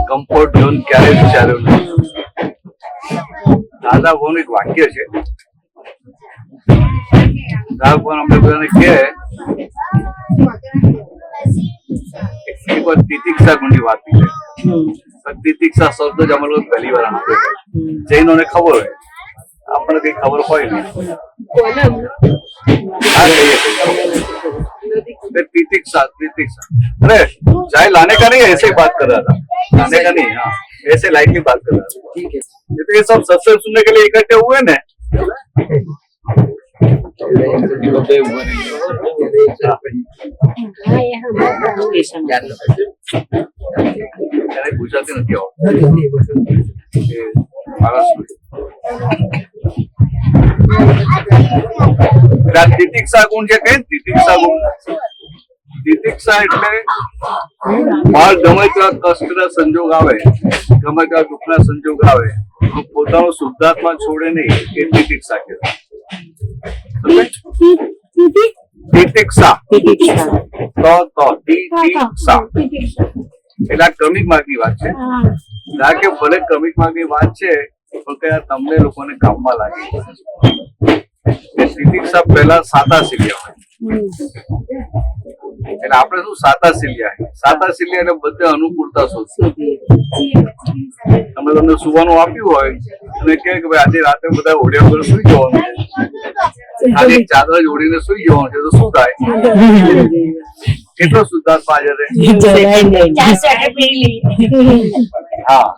કમ્ફર્ટ ઝોન ક્યારેય વિચાર્યું નથી. દાદા ભગવાન એક વાક્ય છે. દાદા ભગવાન આપણે બધાને કહે એક વાર તિતિક્ષા ગુણની વાત છે. તિતિક્ષા શબ્દ જ અમે લોકો પહેલી વાર જૈનોને ખબર હોય આપણને કઈ ખબર હોય નહીં. तितिक्षा अरे चाहे लाने का नहीं ऐसे ही बात कर रहा था. लाने का नहीं हाँ ऐसे लाइटली बात कर रहा था. ठीक है तो ये सब सत्संग सुनने के लिए इकट्ठे हुए ना. ગુજરાતી નથી આવડતું. तितिक्षा गुण છે કઈ तितिक्षा गुण તિતિક્ષા એટલે બહાર ગમે તેવા કષ્ટના સંજોગ આવે, ગમે તેવા દુઃખના સંજોગ આવે તો પોતાનો શુદ્ધાત્મા છોડે નહીં, એ તિતિક્ષા કહેવાય. તિતિક્ષા તિતિક્ષા એટલે આ ક્રમિક માર્ગની વાત છે. ના કે ભલે ક્રમિક માર્ગની વાત છે પણ કે તમને લોકોને કામમાં લાગે. તિતિક્ષા પહેલા સાતા સિલિયા હોય, એટલે આપણે શું સાતા સિલિયા એટલે બધે અનુકૂળતા શોધશે. તમને સુવાનું આપ્યું હોય અને કહે કે ભાઈ આજે રાત્રે બધા ઓઢ્યા વગર સુઈ જવાનું, ખાલી ચાદર જ ઓઢીને સુઈ જવાનું છે, તો શું થાય? કેટલો શુદ્ધાત્મા હાજર રહે? હા,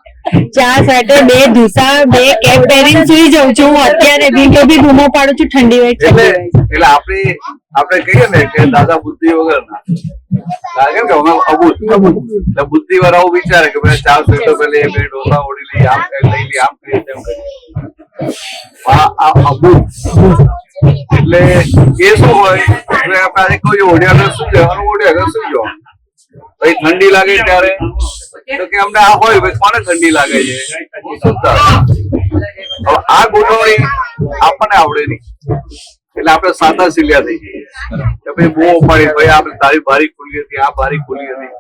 4 સ્વેટર, 2 ધુસા, 2 કેપ પહેરીને સુઈ જાઉં છું હું અત્યારે બી, તો બી બૂમો પાડું છું ઠંડી હોય. એટલે આપણે કહીએ ને કે દાદા બુદ્ધિ વગર ના લાગે ને, અબુદ્ધ. એટલે બુદ્ધિ વાળા વિચારે કે ભાઈ 4 સ્વેટર પહેલે 2 ઢોસા ઓઢી લઈ, આમ લઈ લઈ, આમ કરી તેમ કરી. આ અબુદ્ધ. એટલે એ શું હોય, આપણે કોઈ ઓઢ્યા આગળ સુઈ જવાનું, ઓઢ્યા આગળ સુઈ જવાનું. પછી ઠંડી લાગે ત્યારે તો કે અમને આ હોય, ભાઈ કોને ઠંડી લાગે છે? હવે આ ગોઠવણી આપણને આવડે નહીં, એટલે આપણે સાતા સિલિયા થઈ જઈએ કે ભાઈ બહુ પાડી, ભાઈ આપણે તારી બારી ખુલી હતી, આ બારી ખુલી હતી.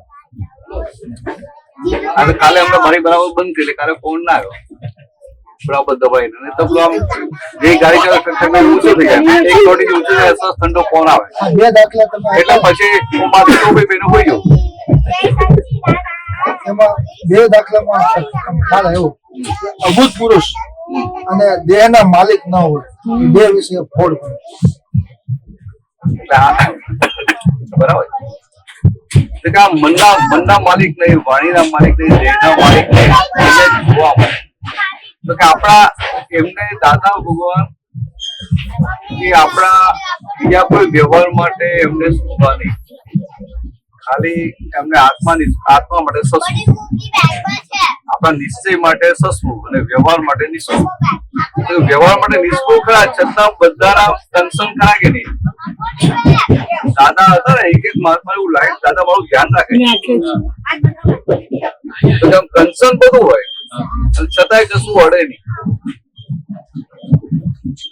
અને કાલે અમને બારી બરાબર બંધ કરી, એટલે કાલે ફોન ના આવ્યો બરાબર દબાઈને, અને તો આમ જે ગાડી ચાલે ઊંચું થઈ જાય, એક થોડી ઊંચું જાય, સરસ ઠંડો ફોન આવે. એટલે પછી હું માથે તો ભાઈ બેનો હોઈ જાઉં. એમાં 2 દાખલામાં ખ્યાલ આવ્યો કે અભૂત પુરુષ અને દેહના માલિક ન હોય, એ 2 વિશે ફોડ પડે. બરાબર. મનના માલિક નહીં, વાણીના માલિક નહીં, દેહના માલિક નહીં, જોવા મળે. તો કે આપણા એમને દાદા ભગવાન એ આપણા બીજા કોઈ વ્યવહાર માટે એમને શોધવા નહીં, ખાલી એમને આત્મા માટે સસવું, આપણા નિશ્ચય માટે સસવું અને વ્યવહાર માટે નિષ્ફળ. વ્યવહાર માટે નિષ્ફળ ખરા, છતાં બધાના કન્સર્ન ખરા કે નહીં? દાદા હતા ને, એક મહાત્મા એવું લાગે દાદા મારું ધ્યાન રાખે, કન્સર્ન બધું હોય છતાંય કશું અડે નહીં.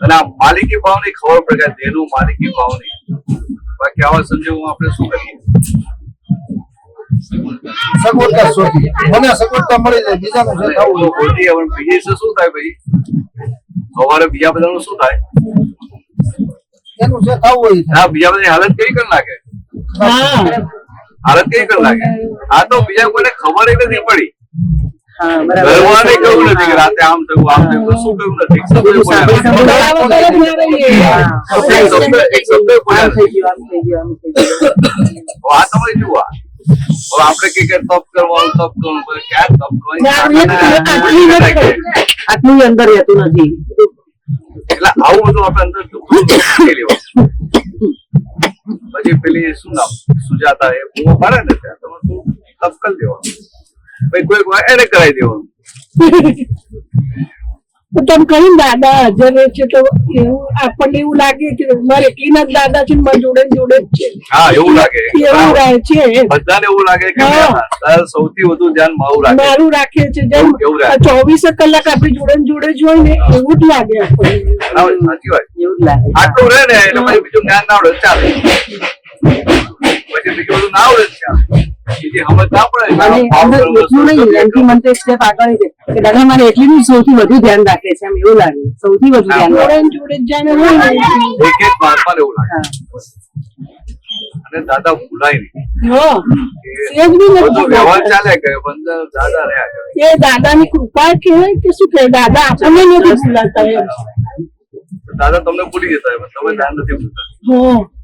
અને આ માલિકી ભાવ ની ખબર પડે કે દેહનું માલિકી ભાવ નહીં. બાકી આવા સંજોગોમાં આપણે શું કરીએ? સગવડતા શોધી, મને સગવડતા મળી જાય, બીજાનું જે થવું બીજે શું થાય ભાઈ? સવારે બીજા બધાનું શું થાય? એનું જે થવું હોય. હા, બીજા બધાની હાલત કેવી કરી નાખે, હાલત કેવી કરી નાખે. આ તો બીજા કોઈને ખબર નથી પડી, ઘરવાળાને કેવું નથી કે રાતે આમ થયું આમ થયું, શું કેવું નથી, એક શબ્દ આ તમે જુઓ. હવે આપણે કે તપ કરવાનું, તપ કરવાનું, ક્યાં તપ આટલું અંદર રહેતું નથી. એટલે આવું બધું આપણે અંદર પછી પેલી શું નામ સુજાતા એ બૂમો પાડે ને, ત્યાં તમે તપ કરી દેવાનું, ભાઈ કોઈ એને કરાવી દેવાનું. તમે કહ્યું દાદા હાજર છે તો એવું આપણને એવું લાગે કે મારે એકલીના જ દાદા છે, મારા જોડે જોડે જ છે. હા, એવું લાગે, એવું રહે છે, બધાને એવું લાગે કે સૌથી વધુ ધ્યાન મારું રાખે છે. જેમ 24 કલાક આપણી જોડે જોડે જ હોય ને, એવું જ લાગે આપણને. સાચી વાત, એવું જ લાગે. આટલું રહે ને એટલે પછી બીજું જ્ઞાન ના આવડે ચાલે, પછી બીજું બધું ના આવડે ચાલે. સૌથી વધુ ધ્યાન રાખે છે, એમ એવું લાગે, સૌથી વધુ ધ્યાન જોડે અને દાદા ભૂલાય નહીં, વ્યવહાર ચાલે કે દાદા રહ્યા. એ દાદાની કૃપા કહેવાય કે શું કહે, દાદા આપણને નથી ભૂલાતા. દાદા તમને ભૂલી જતા, તમે ધ્યાન નથી ભૂલતા.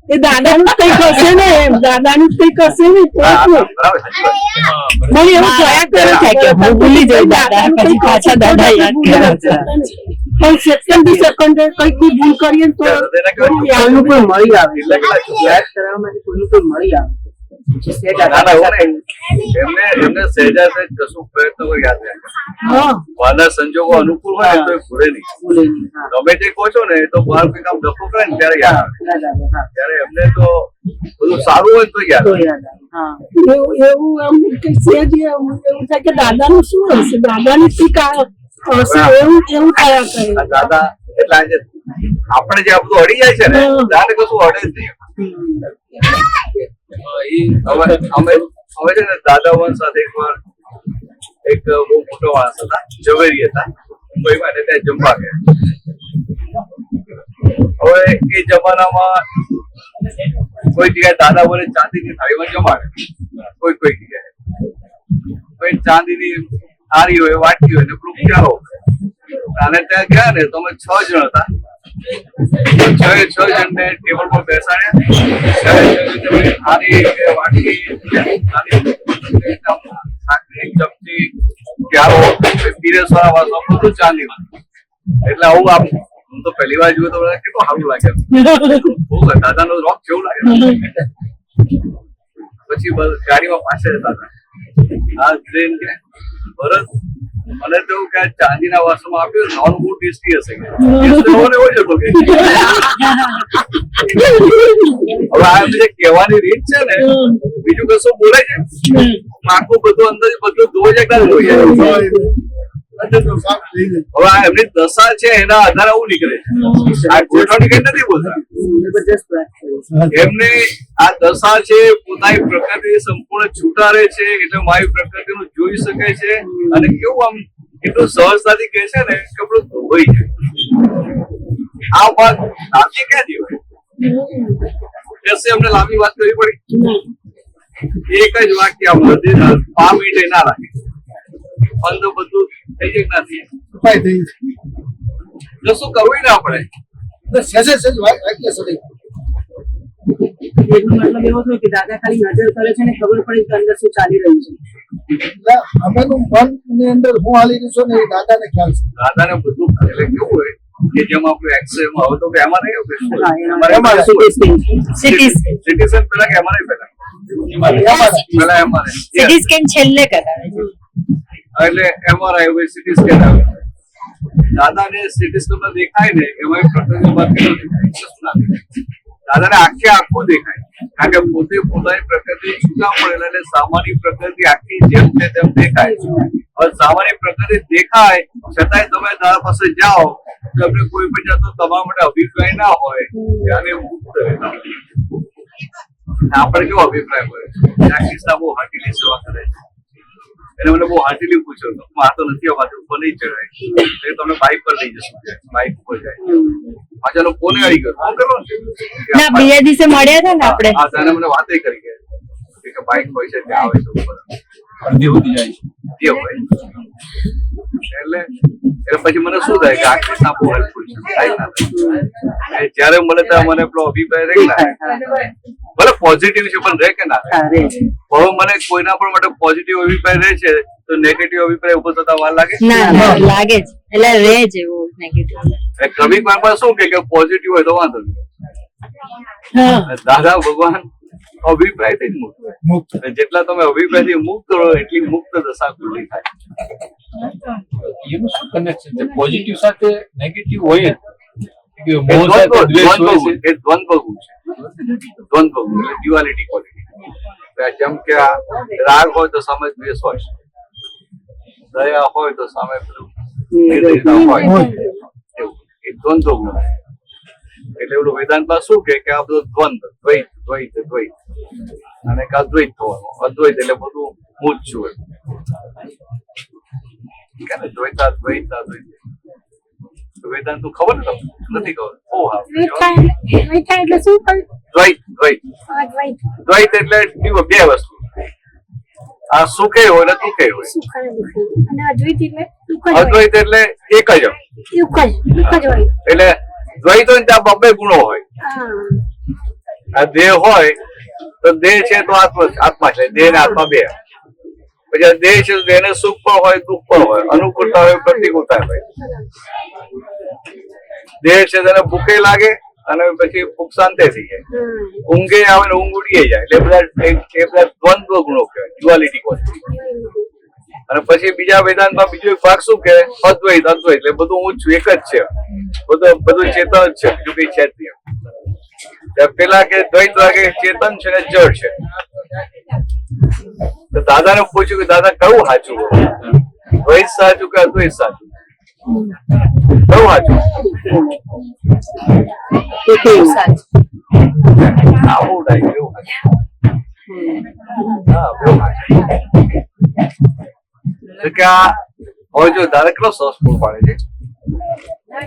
એ દાદાનું કઈ કરશે ને, દાદાનું કઈ કરશે ને, મને એવું થયા કરે છે કે હું ભૂલી જઈ દાદા, પછી પાછા દાદા યાદ કરે. સેકન્ડ થી સેકન્ડ કઈક બી ભૂલ કરીએ તો કોઈનું કોઈ મળી આવે, યાદ કરવા માટે કોઈનું કોઈ મળી આવે. ના ના એવું નહીં. એમને સહેજા સહેજ કશું પ્રયત્ન કોઈ યાદ રાખે. વાના સંજોગો અનુકૂળ હોય ને તો એ ભૂલે નહીં. તમે જે કહો છો ને એ તો બહાર કોઈ કામ ડફો કરે ને ત્યારે યાદ આવે. ત્યારે એમને તો બધું સારું હોય તો યાદ આવે. એવું આમ કે સહેજ એવું થાય કે દાદાનું શું હશે, દાદાની ટીકા હશે, એવું થયા કરે. આ દાદા એટલે આજે આપણે જે આ બધું અડી જાય છે ને દાદા કશું અડે જ નહીં. હવે છે ને દાદા વંશ સાથે એકવાર એક બહુ મોટો માણસ હતા, ઝવેરી હતા, મુંબઈમાં, ને ત્યાં જમવા ગયા. હવે એ જમાનામાં કોઈ જગ્યાએ દાદા બોલે ચાંદીની થાળીમાં જમાડે, કોઈ જગ્યાએ કોઈ ચાંદીની થાળી હોય, વાટકી હોય ને પેલું ચારો. અને ત્યાં ગયા ને તો અમે 6 જણ હતા. 6 જણને ટેબલ પર બેસાડ્યા. થાળી વાટકી એક ચમચી પ્યારો, પીરસવાળા વાસણો બધું ચાંદીમાં. એટલે આવું આમ હું તો પહેલી વાર જોયું તો કેટલું સારું લાગે. બહુ દાદાનો રોક કેવું લાગે. પછી ગાડીમાં પાછળ જતા હતા. આ ટ્રેન કે ભરત મને તો એવું કે ચાંદીના વાસણમાં આપ્યું નાનું બહુ ટેસ્ટી હશે. એવો જ હતો કે હવે આ જે કહેવાની રીત છે ને, બીજું કશું બોલે છે આખું બધું અંદર બધું ધોઈ જાય ધોઈ જાય. હવે આ એમની દશા છે એના આધારે આવું નીકળે છે. આ ગોઠવણી કઈ નથી બોલતા. એમને આ દશા છે પોતાની પ્રકૃતિ સંપૂર્ણ છૂટા રહે છે એટલે મારી પ્રકૃતિ નું જોઈ શકે છે. અને કેવું આમ એટલું સહજતાથી કહે છે ને કે આપણું ધોઈ જાય. આ વાત લાંબી ક્યાંથી હોય? એમને લાંબી વાત કરવી પડી. એક જ વાક્ય 5 મિનિટ ના લાગે પણ તો બધું થઈ જાય નથી. જો શું કરવું ને આપણે મતલબ એવો થયો કે દાદા ખાલી નજર કરે છે ને ખબર પડી કે અંદર શું ચાલી રહ્યું છે. અમેનું મન ની અંદર હું હાલી રહ્યું છું ને એ દાદાને ખ્યાલ છે. દાદાને બધું એટલે કેવું હોય કે જેમ આપણું એક્સરેમાં હવે તો એમાં નહીં સિટીઝન પેલા કે અમારે પેલા સિટી સ્કેન છેલ્લે કરાવે છે. એટલે MRI હોય, સીટી સ્કેન આવે. દાદાને સીટી સ્કેન દેખાય ને એમાં પ્રકૃતિ વાત દાદાને આખે આખું દેખાય. કારણ કે પોતે પોતાની પ્રકૃતિ છૂટા પડેલા એટલે સામાન્ય પ્રકૃતિ આખી જેમ છે તેમ દેખાય. હવે સામાન્ય પ્રકૃતિ દેખાય છતાંય તમે દાદા પાસે જાઓ તમને કોઈ પણ જાતનો તમારા માટે અભિપ્રાય ના હોય ત્યારે મુક્ત રહેતા. આપણે કેવો અભિપ્રાય હોય? આ કિસ્સા બહુ હાર્ટીલી સેવા કરે છે. એને મને બહુ હાર્ટીલી પૂછ્યો હતો, આ તો નથી અવાતું, ઉપર નહીં ચડાય એટલે તમને બાઇક પર લઈ જશું. બાઇક ઉપર જાય પાછા લોકો કોને આવી ગયો શું કરવાનું? ના, બીજા દિવસે મળ્યા હતા ને આપણે. હા, તેને મને વાતે કરી ગયા કે બાઇક હોય છે ત્યાં આવે છે ઉપર અડધી સુધી જાય છે એ હોય. એટલે પછી મને શું થાય કે આ કિસ્સા બહુ હેલ્પફુલ છે. થાય ના થાય જયારે મળે ત્યારે મને પેલો અભિપ્રાય રહે ના ભલે પોઝિટિવ છે પણ રહે કે ના હવે મને કોઈના પણ માટે પોઝિટિવ અભિપ્રાય રહે છે તો નેગેટિવ અભિપ્રાય ઉપર થતા વાર લાગે? ના, લાગે જ. એટલે રહે જ એવું નેગેટિવ. કવિ માં શું કે પોઝિટિવ હોય તો વાંધો નહીં. દાદા ભગવાન અભિપ્રાયથી જ મુક્ત. જેટલા તમે અભિપ્રાયથી મુક્ત રહો એટલી મુક્ત દશા ખુલ્લી થાય. એનું શું કનેક્શન છે પોઝિટિવ સાથે નેગેટિવ હોય? દ્વંદ્વ છે. Duality quality. જેમ કે રાગ હોય તો સામે દ્વેષ હોય, દયા હોય તો સામે નિર્દયતા હોય. એ દ્વંદ્વ ગુણ. એટલે એવું વેદાંતમાં શું કે આ બધું દ્વંદ, દ્વૈત દ્વૈત દ્વૈત અને અદ્વૈત થવાનું. અદ્વૈત એટલે બધું હું જ છું. દ્વૈતા દ્વૈતા દ્વૈત વેદાંત તું ખબર નથી ખબર? બહુ એટલે શું દ્વૈત દ્વૈત દ્વૈત એટલે બે વસ્તુ. આ સુખે હોય ને દુઃખે હોય. અને અદ્વૈત એટલે અદ્વૈત એટલે એક જ એટલે દ્વૈત હોય ત્યાં બબ્બે ગુણો હોય. આ દેહ હોય તો દેહ છે તો આત્મા છે. દેહ ને આત્મા બે. પછી દેહ છે દેહ ને સુખ પણ હોય દુઃખ પણ હોય, અનુકૂળતા હોય પ્રતિકૂળતા હોય. દેહ છે તેને ભૂખે લાગે અને પછી ભૂખ શાંતિ થઈ જાય, ઊંઘે આવે ને ઊંઘ ઉડીએ જાય, એટલે બધા દ્વંદ્વ ગુણો કહેવાય, ડ્યુઆલિટી કોન્સેપ્ટ. અને પછી બીજા વેદાંતમાં બીજો એક ભાગ શું કે અદ્વૈત. અદ્વૈત એટલે બધું હું છું, એક જ છે, બધું ચેતન જ છે, બીજું કઈ છે જ નહીં. પેલા કે દ્વૈત વાગે ચેતન છે ને જડ છે. તો દાદાને પૂછ્યું કે દાદા કયું સાચું, દ્વૈત સાચું કે અદ્વૈત સાચું? કયું સાચું? આવું ડાય કેવું કે આ હવે જો દાદા કેટલો સરસ પૂરું પાડે છે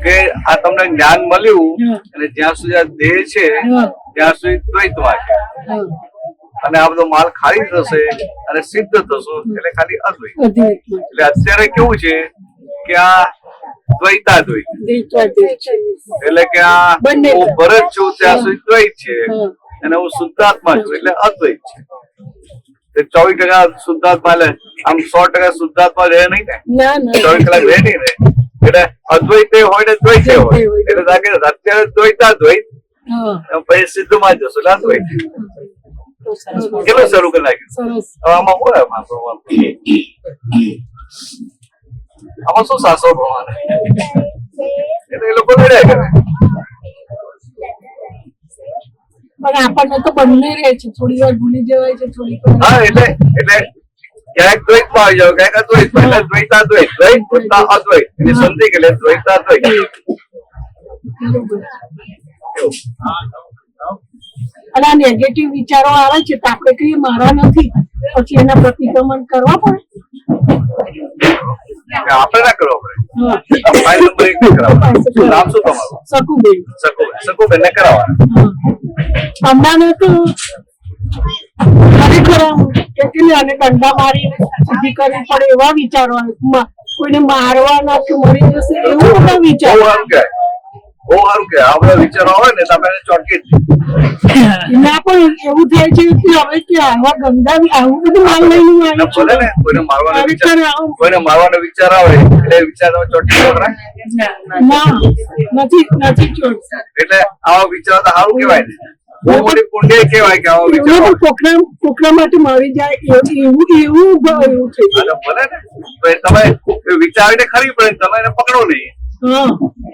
કે આ તમને જ્ઞાન મળ્યું અને જ્યાં સુધી આ દેહ છે ત્યાં સુધી દ્વૈતમાં છે, અને આ બધો માલ ખાલી થશે અને સિદ્ધ થશો એટલે ખાલી અદ્વૈત. એટલે અત્યારે કેવું છે કે આ દ્વૈતાદ્વૈત, એટલે કે આ હું ભરત છું ત્યાં સુધી દ્વૈત છે અને હું શુદ્ધાત્મા છું એટલે અદ્વૈત છે. 24% શુદ્ધાત્મા એટલે આમ 100% શુદ્ધાત્મા રહે નહીં ને, 24 કલાક રહે નહીં ને, એટલે અદ્વૈત હોય ને દ્વૈત હોય, એટલે અત્યારે દ્વૈતાદ્વૈત પછી સિદ્ધમાં જશો એટલે અદ્વૈત. કેટલું શરૂ કરી નાખ્યું. આમાં હોય આમાં શું સાસો પ્રમાણે એટલે એ લોકો લડ્યા કરે. પણ આપણને તો બંને રહે છે, થોડી વાર ભૂલી જવાય છે, થોડી વાર. હા એટલે ક્યાંક દ્વૈતમાં આવી જાવ, ક્યાંક અદ્વૈતમાં, એટલે દ્વૈતાદ્વૈત, દ્વૈત વત્તા અદ્વૈત એટલે સમજી કે દ્વૈતાદ્વૈત. અને આ નેગેટિવ વિચારો આવે છે તો આપણે કહીએ મારા નથી, પછી એના પ્રતિક્રમણ કરવા પડે. આપણે ના કરવો પડે. ફાઇલ નંબર 1 ને કરાવવાનો. નામ શું તમારું? શકુબેન. શકુબેન ને કરાવવાના. હમણાં તો ખરેખર કેટલી અને દંડા મારીને સીધી કરવી પડે એવા વિચારો આવે, કોઈને મારવાના કે મરી જશે એવું બધા વિચારો. બહુ સારું કે આ બધા વિચારો આવે ને તો આપણે ચોટકી ના પણ એવું થાય છે કે હવે કે આવા ગંદા આવું બધું માલ લઈને આવે છે ને, કોઈને મારવાનો વિચાર આવે એટલે વિચાર ચોટકી ના નથી ચોટ. એટલે આવા વિચારો તો સારું કેવાય ને, બહુ મોટી પુણ્ય કેવાય કે આવા વિચારો પોખરા માટે મારી જાય એવું થઈ ભલે ને તમે વિચારીને ખરી પડે તમે એને પકડો નહીં,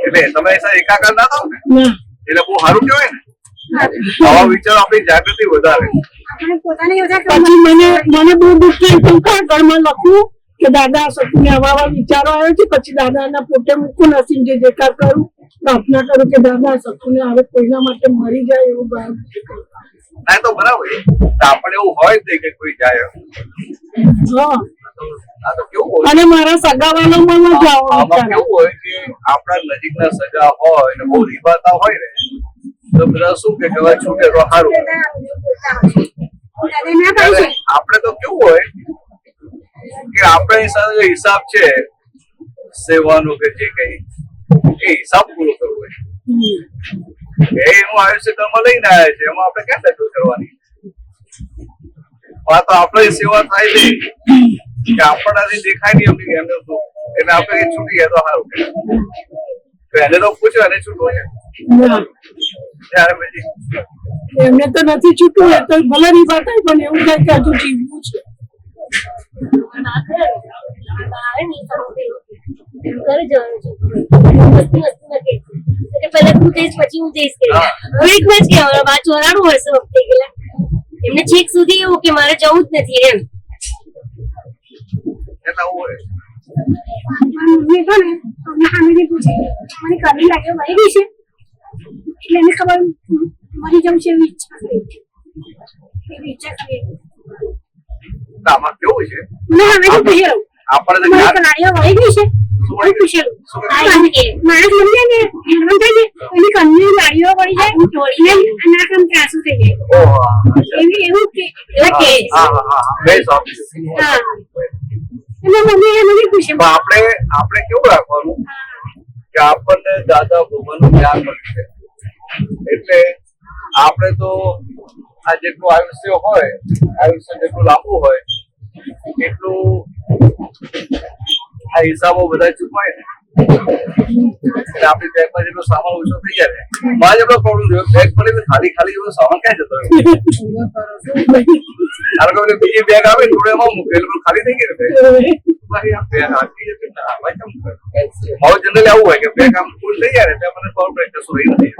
એટલે તમે એકાકાર ના થાવ ને એટલે બહુ સારું કેવાય ને. આવા વિચારો આપણી જાગૃતિ વધારે. પછી મને બહુ દુઃખ થાય તો ઘરમાં લખું કે દાદા સતુને આવા વિચારો આવે છે, પછી દાદાના પોતે મૂકું નસીબ જે જેકાર કરું, પ્રાર્થના કરું કે દાદા સતુને હવે કોઈના માટે મરી જાય એવું ભાવ. ના તો બરાબર, આપણે એવું હોય જ કે કોઈ જાય. અને મારા સગાવાલો માં જાઓ કેવું હોય કે આપણા નજીકના સગા હોય ને બહુ રીબાતા હોય ને તો બધા શું કે છૂટે તો સારું. આપણે તો કેવું હોય કે આપણે સાથે હિસાબ છે સેવાનો કે જે કઈ એ હિસાબ પૂરો કરવો હોય, એનું આયુષ્ય કર્મ લઈને આવ્યા છે, એમાં આપણે ક્યાં સેટલ કરવાની. આ તો આપણે સેવા થાય છે કે આપણાથી દેખાય નહીં એમને એટલે આપણે છૂટી જાય તો સારું. એને તો પૂછો એને છૂટવું છે એમને તો નથી છૂટવું, એ તો ભલે ની વાત થાય પણ એવું થાય કે હજુ જીવવું છે. પેલા તું જઈશ પછી હું જઈશ કે વીકમાં જ કે વાત ચોરાણું વર્ષ વખતે ગયેલા એમને છેક સુધી એવું કે મારે જવું જ નથી એમ. મને કમી લાગે મરી ગઈ છે એટલે એને ખબર મરી જવું છે એવી ઈચ્છા કરી. આમાં કેવું છે મને હવે તો પૂછેલું આપણે કલાડીઓ વહી ગઈ છે એવું પૂછેલું માણસ મરી જાય ને હેરવાન થાય ને એની કન્યા લાડીઓ પડી જાય તોડીને ના કામ ત્રાસું થઈ જાય એવું કે મને પૂછે. આપણે કેવું રાખવાનું કે આપણને દાદા ભગવાનનું જ્ઞાન મળ્યું છે એટલે આપણે તો આ જેટલું આયુષ્ય હોય, આયુષ્ય જેટલું લાંબુ હોય એટલું આ હિસાબો બધા ચૂકવાય ને એટલે આપણી બેગમાં જેટલો સામાન ઓછો થઈ જાય ને મારે જેટલો પ્રોબ્લેમ થયો બેગ પડે ખાલી ખાલી જેવો સામાન ક્યાં જતો રહ્યો બીજી બેગ આવે થોડે એમાં મૂકેલું ખાલી થઈ ગઈ ને બેગ મારું જનરલી આવું હોય કે બેગ આમ ફૂલ થઈ જાય ને મને ખબર પડે કશું રહી નથી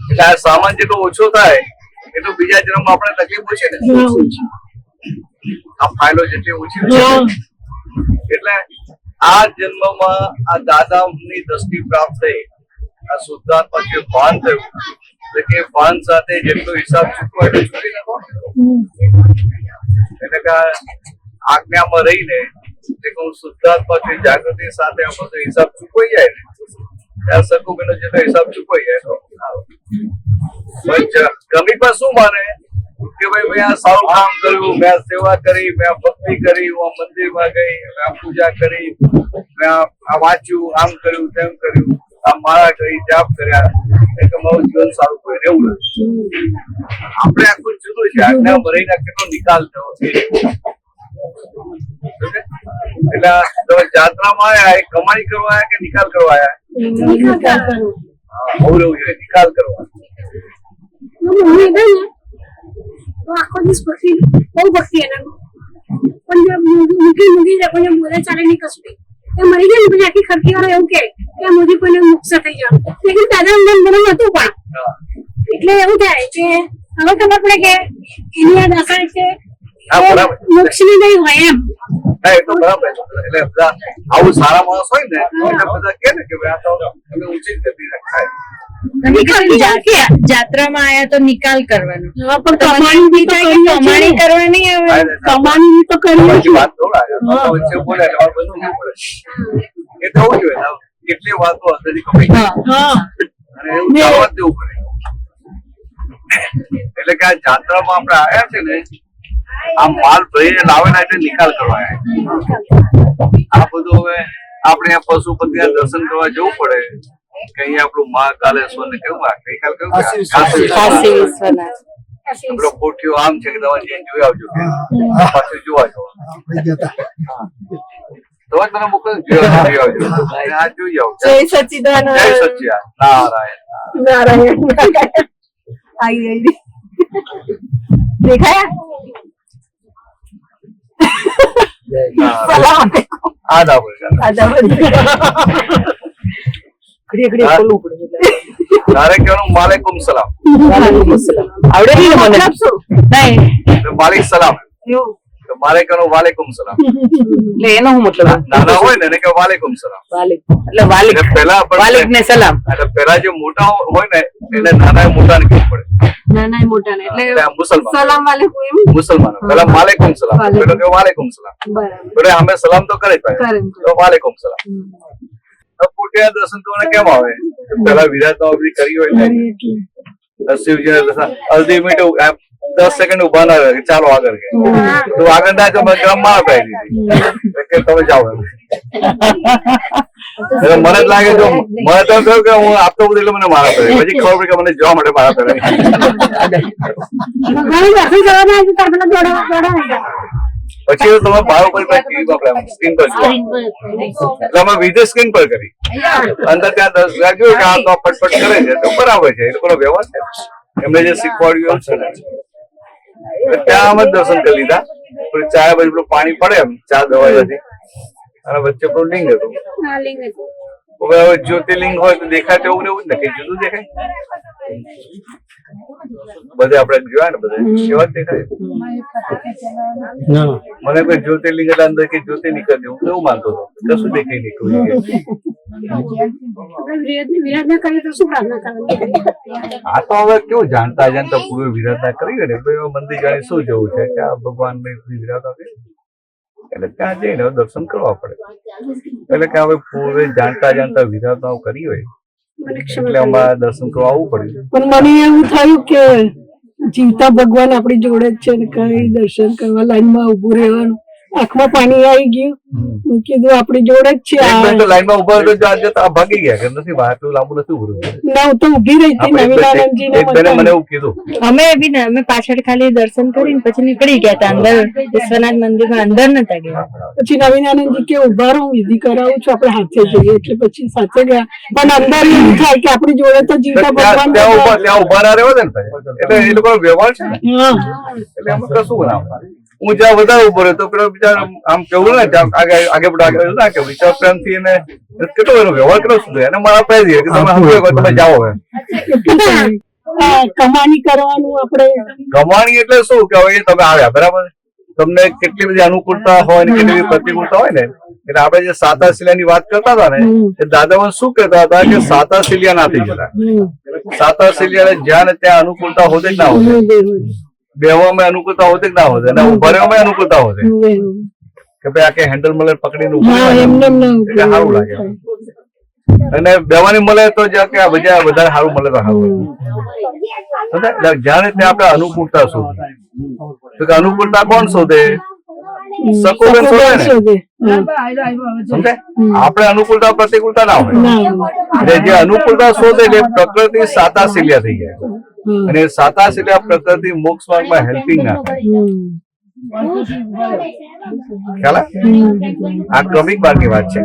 એટલે આ સામાન જેટલો ઓછો થાય એટલું બીજા જન્મમાં આપણે તકલીફ ઓછી ને આ ફાઇલો જેટલી ઓછી છે એટલે આ જન્મમાં આ દાદાની દ્રષ્ટિ પ્રાપ્ત થઈ આ શુદ્ધાત્મા જે ભાન થયું એટલે કે ભાન સાથે જેટલો હિસાબ ચૂકવો એટલે ચૂકી નાખો એટલે કે આજ્ઞામાં રહીને શુદ્ધાત્મા જાગૃતિ સાથે આ બધો હિસાબ ચૂકવાઈ જાય ને ત્યાં સકુબેનો જેટલો હિસાબ ચૂકવાઈ જાય ગમી પર શું માને કે ભાઈ મેં આ સારું કામ કર્યું, મેં સેવા કરી, મેં ભક્તિ કરી, હું મંદિરમાં ગઈ, મેં પૂજા કરી, મેં આ વાંચ્યું, આમ કર્યું, તેમ કર્યું, આ માળા કરી, જાપ કર્યા, એટલે મારું જીવન સારું કોઈ રહેવું નથી. આપણે આખું જુદું છે. આજના મરીના કેટલો નિકાલ થયો છે. એટલે તમે જાત્રામાં આવ્યા એ કમાણી કરવા આવ્યા કે નિકાલ કરવા આવ્યા? બહુ રહેવું જોઈએ, નિકાલ કરવા. તો આખો દિવસ ભક્તિ બહુ ભક્તિ એના પણ મૂકી જાય કોઈને બોલે ચાલે નહીં કશું એ મરી જાય ને પછી આખી ખરકી વાળા એવું કે આ મોદી કોઈને મુક્ત થઈ જાવ લેકિન દાદા મને નતું પણ એટલે એવું થાય કે હવે ખબર પડે કે એની આ દશા છે મોક્ષ ની નહીં હોય એમ. એ તો બરાબર. એટલે બધા આવું સારા માણસ હોય ને એટલે બધા કે ને કે ભાઈ આ તો તમે ઊંચી ગતિ રાખતા જાત્રામાં આયા તો નિકાલ કરવાનો પણ કમાણી બી તો કમાણી કરવાની હવે કમાણી બી તો કરવી વાત થોડા વચ્ચે બોલે એટલે બધું નહીં પડે. એ થવું જોઈએ. કેટલી વાતો અંદરથી કમાઈ અને એવું જવા દેવું પડે. એટલે કે આ જાત્રામાં આપણે આવ્યા છે ને આ માલ ભરીને લાવેલા એટલે નિકાલ કરવા આવ્યા. આ બધું હવે આપણે પશુપતિ દર્શન કરવા જવું પડે કે અહીંયા આપણું મહાકાલેશ્વર ને કેવું ગઈકાલ કેવું આપડો કોઠીઓ આમ છે કે તમે જઈને જોઈ આવજો પાછું જોવા જાવ તો તને મોકલ જોઈ આવજો આ જોઈ આવ. જય સચ્ચિદાનંદ. જય સચ્ચિદાનંદ. નારાયણ નારાયણ आई देखाया सलाम આદાબ તારે કહેવાનું માલેકુમ સલામ. આવડે નહીં મને નહીં માલિક સલામ મારે કહેવાનું વાલેકુમ સલામ. એટલે એનો શું મતલબ? નાના હોય ને એને કે વાલેકુમ સલામ. એટલે વાલિક પેલા વાલિક ને સલામ. એટલે પેલા જે મોટા હોય ને એને નાના મોટા ને કહેવું પડે. નાના મોટા ને એટલે મુસલમાન સલામ વાલેકુમ એમ મુસલમાનો પેલા માલેકુમ સલામ પેલો કે વાલેકુમ સલામ. બરાબર અમે સલામ તો કરે જ ભાઈ તો વાલેકુમ સલામ. પોટિયા દર્શન કરવાને કેમ આવે? પેલા વિરાટનો બધી કરી હોય ને શિવજી અડધી મિનિટ 10 સેકન્ડ ઉભા ના રહે ચાલો આગળ કે તો આગળ ના તો ગ્રામ માં અપાઈ દીધી કે તમે જાઓ એમ. એટલે મને જ લાગે જો મને તો કહ્યું કે હું આપતો બધું એટલે મને મારા પડે પછી ખબર પડે કે મને જોવા માટે મારા પડે. પછી તો તમે ભાવ પર ટીવી પર સ્ક્રીન પર જોવા એટલે અમે વિદેશ સ્ક્રીન પર કરી અંદર ત્યાં લાગ્યું કે આ તો પટપટ કરે છે તો બરાબર છે એ લોકોનો વ્યવહાર છે એમને જે શીખવાડ્યું છે ને ત્યાં અમે દર્શન કરી લીધા. ચા બાજુ પેલું પાણી પડે એમ ચા દવાઈ અને વચ્ચે પેલું લિંગ હતું. હવે જ્યોતિર્લિંગ હોય તો દેખાય તો એવું ને કઈ જુદું દેખાય. બધે આપડે જોયા ને બધા કેવા દેખાય. મને કોઈ જ્યોતિર્લિંગ એટલે અંદર કઈ જ્યોતિ નીકળતી હું એવું માનતો હતો કશું દેખાય નીકળ્યું. આ તો હવે કેવું જાણતા જાણતા પૂર્વ વિરાધના કરી ને મંદિર જાણે શું જવું છે કે આ ભગવાન ને વિરાધના કરી એટલે ત્યાં જઈને દર્શન કરવા પડે. એટલે કે હવે પૂર્વે જાણતા જાણતા વિરાધનાઓ કરી હોય એટલે અમારે દર્શન કરવા આવવું પડ્યું. પણ મને એવું થયું કે જીવતા ભગવાન આપણી જોડે જ છે ને કઈ દર્શન કરવા લાઈનમાં ઉભું રહેવાનું આંખમાં પાણી આવી ગયું મેં કીધું આપણી જોડે જ છે એક મિનિટ તો આ. લાઈનમાં ઉભા રહ્યો તો આજે તો આ ભાગી ગયા કે નથી આટલું લાંબુ નથી ઉભું રહ્યું. ના હું તો ઊભી રહી હતી નવીનાનંદજી ને એક બેને મને એવું કીધું અમે બી ને અમે પાછળ ખાલી દર્શન કરીને પછી નીકળી ગયા હતા અંદર વિશ્વનાથ મંદિરમાં અંદર નતા ગયા. પછી નવીનાનંદજી કે ઉભા રહો હું વિધિ કરાવું છું આપણે હાથે જઈએ એટલે પછી સાથે ગયા પણ અંદર એવું થાય કે આપણી જોડે તો જીવતા ભગવાન ત્યાં ઉભા ના રહેવા દે ને ભાઈ. એટલે એ લોકો વ્યવહાર છે ને હા એટલે એમાં કશું બનાવવા. હું જ્યાં વધારે ઉભો રહ્યો તો પેલો બિચારો આમ કેવું ને આગે પડે ના કે વિચાર પ્રેમથી એને કેટલો એનો વ્યવહાર કેટલો શું એને મારા આપી દઈએ કે તમે તમે જાઓ હવે. કમાણી કરવાનું આપણે કમાણી એટલે શું કે હવે તમે આવ્યા બરાબર તમને કેટલી બધી અનુકૂળતા હોય ને કેટલી બધી પ્રતિકૂળતા હોય ને એટલે આપણે જે સાતા સિલિયાની વાત કરતા હતા ને એ દાદામાં શું કહેતા હતા કે સાતા સિલિયા ના થઈ જતા. સાતા સિલિયા જ્યાં ને ત્યાં અનુકૂળતા હોતે જ ના હોતે, બેવામાં અનુકૂળતા હોતે જ ના હોતે અને ઉભા રહેવામાં અનુકૂળતા હોતે કે ભાઈ આ કે હેન્ડલ મળે પકડીને ઉભું એટલે સારું લાગે અને બેવાની મળે તો જ્યાં કે વધારે સારું મળે તો સારું. જ્યાં ત્યાં આપણે અનુકૂળતા શોધે તો કે અનુકૂળતા કોણ શોધે? સકોબેન શોધે ને. સમજે આપણે અનુકૂળતા પ્રતિકૂળતા ના હોય એટલે જે અનુકૂળતા શોધે એટલે પ્રકૃતિ સાતા સિલિયા થઈ જાય અને સાતા સિલિયા પ્રકૃતિ મોક્ષ માર્ગમાં હેલ્પિંગ ના થાય. ખ્યાલ આ ક્રમિક માર્ગની વાત છે.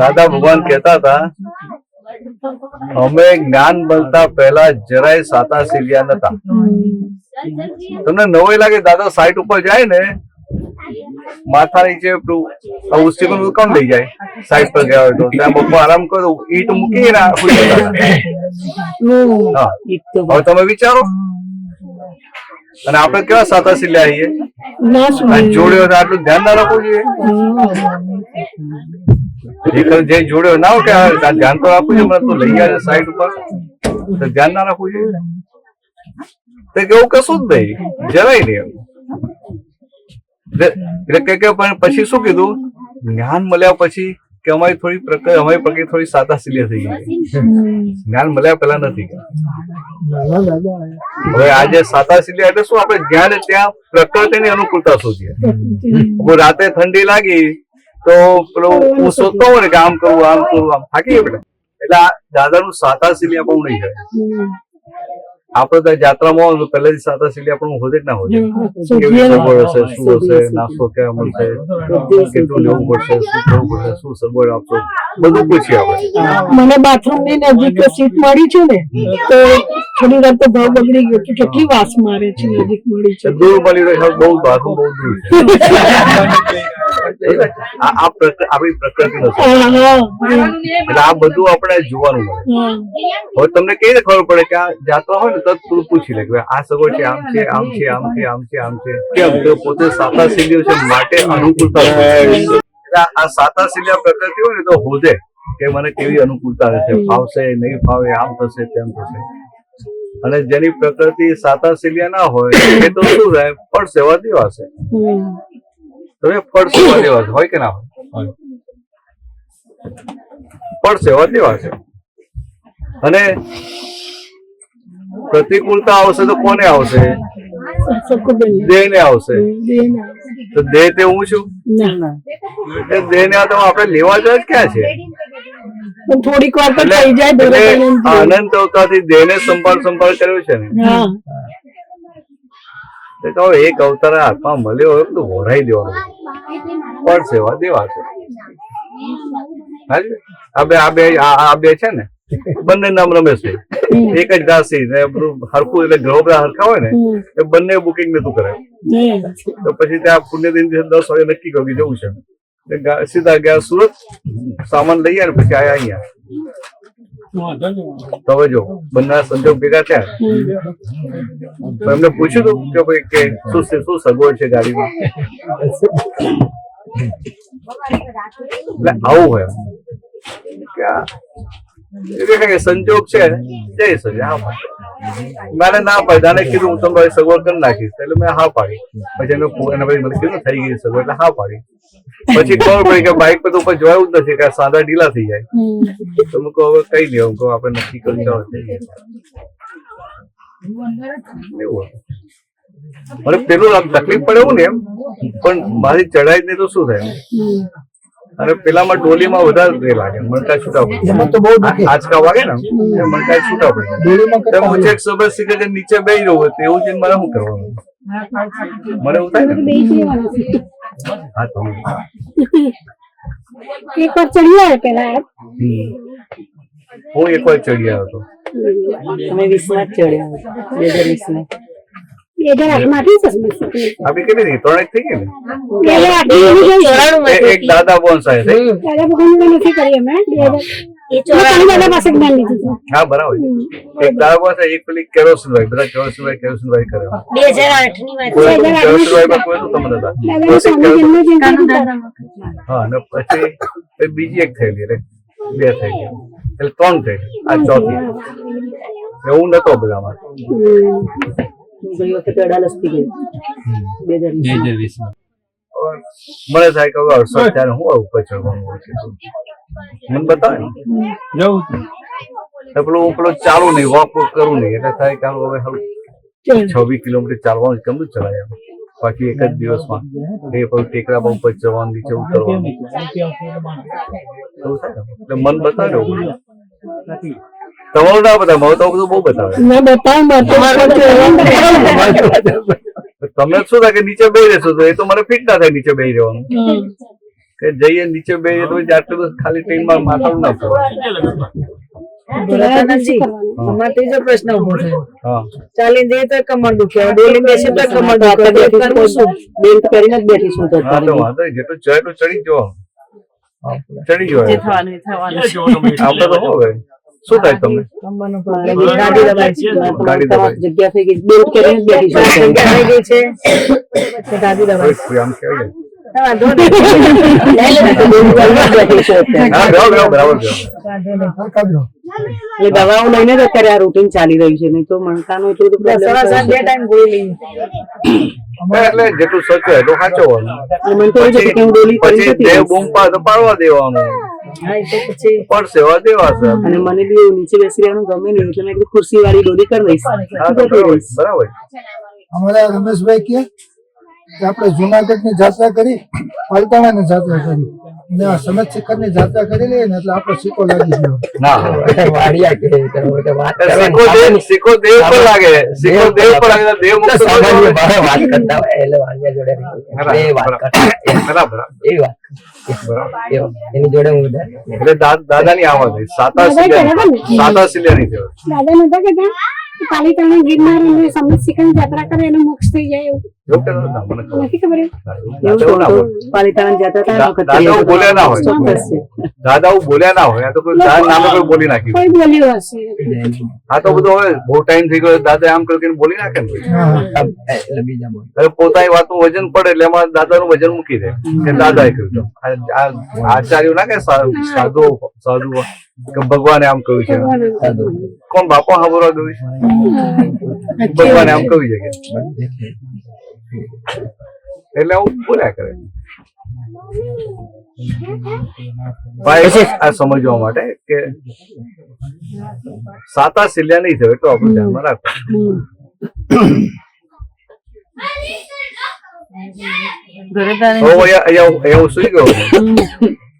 દાદા ભગવાન કહેતા હતા અમે જ્ઞાન મળતા પહેલા જરાય સાતા સિલિયા નતા. તમને નવાઈ લાગે દાદા સાઈટ ઉપર જાય ને માથા નીચે ઉસ્તીકન કોણ લઈ જાય સાઈડ પર ગયા હોય તો ત્યાં બપોર આરામ કરો ઈટ મૂકી ને હવે તમે વિચારો અને આપણે કેવા સાતા સિલિયા આવીએ જોડ્યો આટલું ધ્યાન ના રાખવું જોઈએ. જે જોડ્યો ના હોય કે ધ્યાન તો રાખવું છે મને તો લઈ આવે સાઈડ ઉપર તો ધ્યાન ના રાખવું જોઈએ. એવું કશું જ નહીં જરાય નહીં. એટલે પછી શું કીધું જ્ઞાન મળ્યા પછી કે અમારી પ્રકૃતિ થોડી સાતા સિલિયા થઈ ગઈ. જ્ઞાન મળ્યા પેલા નથી. હવે આજે સાતા સિલિયા એટલે શું આપણે જ્ઞાન ત્યાં પ્રકૃતિની અનુકૂળતા શોધીએ. રાતે ઠંડી લાગી તો પેલો હું શોધતો હોય ને કે આમ કરવું આમ થાકી આપણે એટલે આ દાદાનું સાતા સિલિયા પણ નહીં જાય. આપડે ત્યાં જાત્રામાં પહેલેથી સાતા સિલિયા પણ હોતે જ ના હોતે. કેવી સગવડ હશે, શું હશે, નાસ્તો ક્યાં મળશે, કેટલું લેવું પડશે, શું કરવું પડશે, શું સગવડ આપશો, બધું પૂછીએ આપણે. મને બાથરૂમ ની નજીક સીટ મળી છે ને તો થોડી વાર તો ભાવ બગડી ગયો કે કેટલી વાસ મારે છે. નજીક મળી છે દૂર મળી રહ્યો બહુ બાથરૂમ બહુ દૂર છે. આપણી પ્રકૃતિ એટલે આ બધું આપણે જોવાનું મળે. હવે તમને કઈ રીતે ખબર પડે કે આ જાત્રા હોય ને તો થોડું પૂછી લે કે આ સગવડ છે, આમ છે, આમ છે, આમ છે, આમ છે, આમ છે. કેમ તો પોતે સાતા સિલિયો છે માટે અનુકૂળતા એટલે આ સાતા સિલિયા પ્રકૃતિ હોય ને તો હોદે કે મને કેવી અનુકૂળતા રહેશે, ફાવશે નહીં ફાવે, આમ થશે તેમ થશે. અને જેની પ્રકૃતિ સાતા સિલિયા ના હોય એ તો શું રહે પણ સેવા દેવાશે. તમે ફળ સેવા દેવા હોય કે ના હોય? ફળ સેવા દેવા છે. અને પ્રતિકૂળતા આવશે તો કોને આવશે? દેહ ને આવશે. તો દેહ તે હું છું. દેહ ને આપણે લેવા જાય ક્યાં છે? થોડીક વાર તો થઈ જાય. આનંદ અવતારથી દેહ ને સંભાળ કર્યો છે ને એક અવતાર હાથમાં મળ્યો હોય તો વરાઈ દેવાનું. પણ સેવા દેવા છે. આ બે છે ને બંને નામ રમેશભાઈ એક જ રાશિ ને હરખું એટલે ગ્રહો બધા હરખા હોય ને એ બંને બુકિંગ નતું કરાયું. તો પછી ત્યાં પુણ્યદિન 10 વાગે નક્કી કર્યું કે જવું છે. સીધા ગયા સુરત, સામાન લઈ આવ્યા પછી આયા અહીંયા. તો હવે જો બંને સંજોગ ભેગા થયા એમને પૂછ્યું હતું કે ભાઈ કે શું સગવડ છે ગાડીમાં. એટલે આવું હોય કે સંજોગ છે જઈ શકે. હા મારે ના પાડી, આને કીધું હું તમારી સગવડ કરી નાખીશ એટલે મેં હા પાડી. પછી એના પછી મને કીધું થઈ ગઈ સગવડ એટલે હા પાડી. પછી ખબર પડી કે બાઇક પર તો ઉપર જોયું જ નથી કે સાંધા ઢીલા થઈ જાય. તો હું કહું હવે કઈ નહીં, હું કહું આપણે નક્કી કરી એવું મને પેલું આમ તકલીફ પડે એવું ને એમ, પણ મારી ચડાઈ ને તો શું થાય અને પેલામાં ડોલીમાં વધારે એ લાગે, મણકા છૂટા પડે, એમાં તો બહુ દુખે. આંચકા વાગે ને એ મણકા છૂટા પડે. ડોલીમાં તો કરતા હું ચેક સબર શીખે કે નીચે બેસી રહું તો એવું છે મારે શું કરવાનું? મને એવું થાય ને હા તો એક વાર ચડી આવે પેલા હું એકવાર ચડી આવ્યો હતો. તમે 20 માં જ ચડ્યા હતા, 2020 માં. 2008 માંથી સસ્પેન્ડ આપડી કેટલી થઈ? 3 થઈ ગઈ ને? 2008 એક દાદા બોન્સાય છે. દાદા ભગવાન નથી કરી અમે 2000 દાદા પાસે જ્ઞાન લીધું હતું. હા બરાબર. એક દાદા બોન્સાય, એક પેલી કેરોસીનભાઈ, બધા કેરોસીનભાઈ કરે. 2008 ની વાત છે. કેરોસીનભાઈ માં કોઈ નતું તમને હતા. દાદાનો સ્વામી જન્મ જયંતિ હા અને પછી બીજી એક થયેલી એટલે 2 થઈ ગઈ, એટલે 3 થઈ. આ ચોથી. એવું નતો બધામાં. ગઈ વખતે 18 થી ગઈ 2020 માં. મને થાય કે હવે 68 ત્યારે હું આવું ઉપર ચડવાનું હોય છે. મને બતાવે ને પેલું હું પેલું ચાલુ નહીં, વોક કરું નહીં, એટલે થાય કે હવે 26 કિલોમીટર ચાલવાનું કેમનું ચલાય એમ. બાકી એક જ દિવસમાં એ પછી ટેકરા પર ઉપર ચડવાનું, નીચે ઉતરવાનું એવું થાય ને. એટલે મન બતાવે ને. તમારું ના બતાવે, મારું તો બધું બહુ બતાવે. મેં બતાવ્યું તમે શું થાય કે નીચે બેસી રહેશો તો એ તો મને ફિટ ના થાય નીચે બેસી રહેવાનું. કે જઈએ નીચે બેસીએ તો આટલું બધું ખાલી ટ્રેનમાં માથાનું ના પડે. અમારે ત્રીજો પ્રશ્ન ઉભો થયો. હા ચાલીને જઈએ તો કમર દુખે, ડોલીને બેસીએ તો કમર દુખે. બેલ્ટ કરીને જ બેઠીશું તો હા તો વાંધો નહીં. જેટલું ચડે એટલું ચડી જ જવાનું. ચડી જવાય. જે થવાનું એ થવાનું. આપણે તો શું હોય? શું થાય તમને? કમરનો પ્રોબ્લેમ. ગાડી દબાઈ છે. ગાડી દબાઈ. જગ્યા થઈ ગઈ, બેલ્ટ કરીને જ બેઠીશું. જગ્યા થઈ ગઈ છે તો ગાડી દબાઈ. કોઈ આમ કહેવાય ને. વાંધો નહીં. બેઠીશું અત્યારે. હા બેહો બરાબર બેહો. એ દવાઓ લઈને જ અત્યારે આ રૂટીન ચાલી રહ્યું છે, નહીં તો મણકાનું એટલું બધું problem સવા સાત બે ટાઈમ ગોળી લઈએ. એટલે જેટલું શક્ય એટલું સાચવવાનું. મને તો એવું છે કે હું ડોલી કરી પછી નથી દેવ રહી. બૂમ પાડે તો પાડવા દેવાનું, હા, એ તો પછી પડશે એવા દેવાશે. અને મને બી એવું નીચે બેસી રહેવાનું ગમે નહીં, એટલે મેં કીધું ખુરશી વાળી ડોલી કરી દઈશ. હા તો બરાબર બરાબર. અમારા રમેશભાઈ કે આપણે જુનાગઢ ની જાત્રા કરી, પાલતાણા ની જાત્રા કરી ને આ સનત શિખર ની જાત્રા કરી લઈએ ને એટલે આપણો સિક્કો લાગી ગયો. ના સિક્કો દેવ પર લાગે, સિક્કો દેવ પર લાગે, દેવ મુક્ત બરાબર. એની જોડે હું એટલે દાદા ની આવા થઈ સાતા સિલિયા ની કહેવાય. દાદા નતા કહેતા કે પાલીતાણા ગિરનાર અને સમિત શિખર ની યાત્રા કરે એને મોક્ષ થઈ જાય એવું એવું કહેતા હતા? મને ખબર નથી ખબર એવું તો પાલિતાણા જતા હતા વખત દાદાઓ બોલ્યા ના હોય. ચોક્કસ છે. દાદાઓ બોલ્યા ના હોય. આ તો કોઈ દાદા નામે કોઈ બોલી નાખ્યું. કોઈ બોલ્યું હશે આ તો બધું હવે બહુ ટાઈમ થઈ ગયો, દાદા આમ કરીને બોલી નાખે ને ભાઈ. એટલે બીજા બોલ હવે પોતાની વાતનું વજન પડે એટલે એમાં દાદાનું વજન મૂકી દે કે દાદાએ કહ્યું તો. આ આચાર્યો ના કે સાધુ કે ભગવાને આમ કહ્યું છે. કોણ બાપા સાંભળવા ગયું છે? ભગવાને આમ કહ્યું છે કે એટલે હું બોલ્યા કરે. ભાઈ આ સમજવા માટે કે સાતા સિલ્યા નહીં થયો એટલું આપણે ધ્યાનમાં રાખવું. અહીંયા હું સુઈ ગયો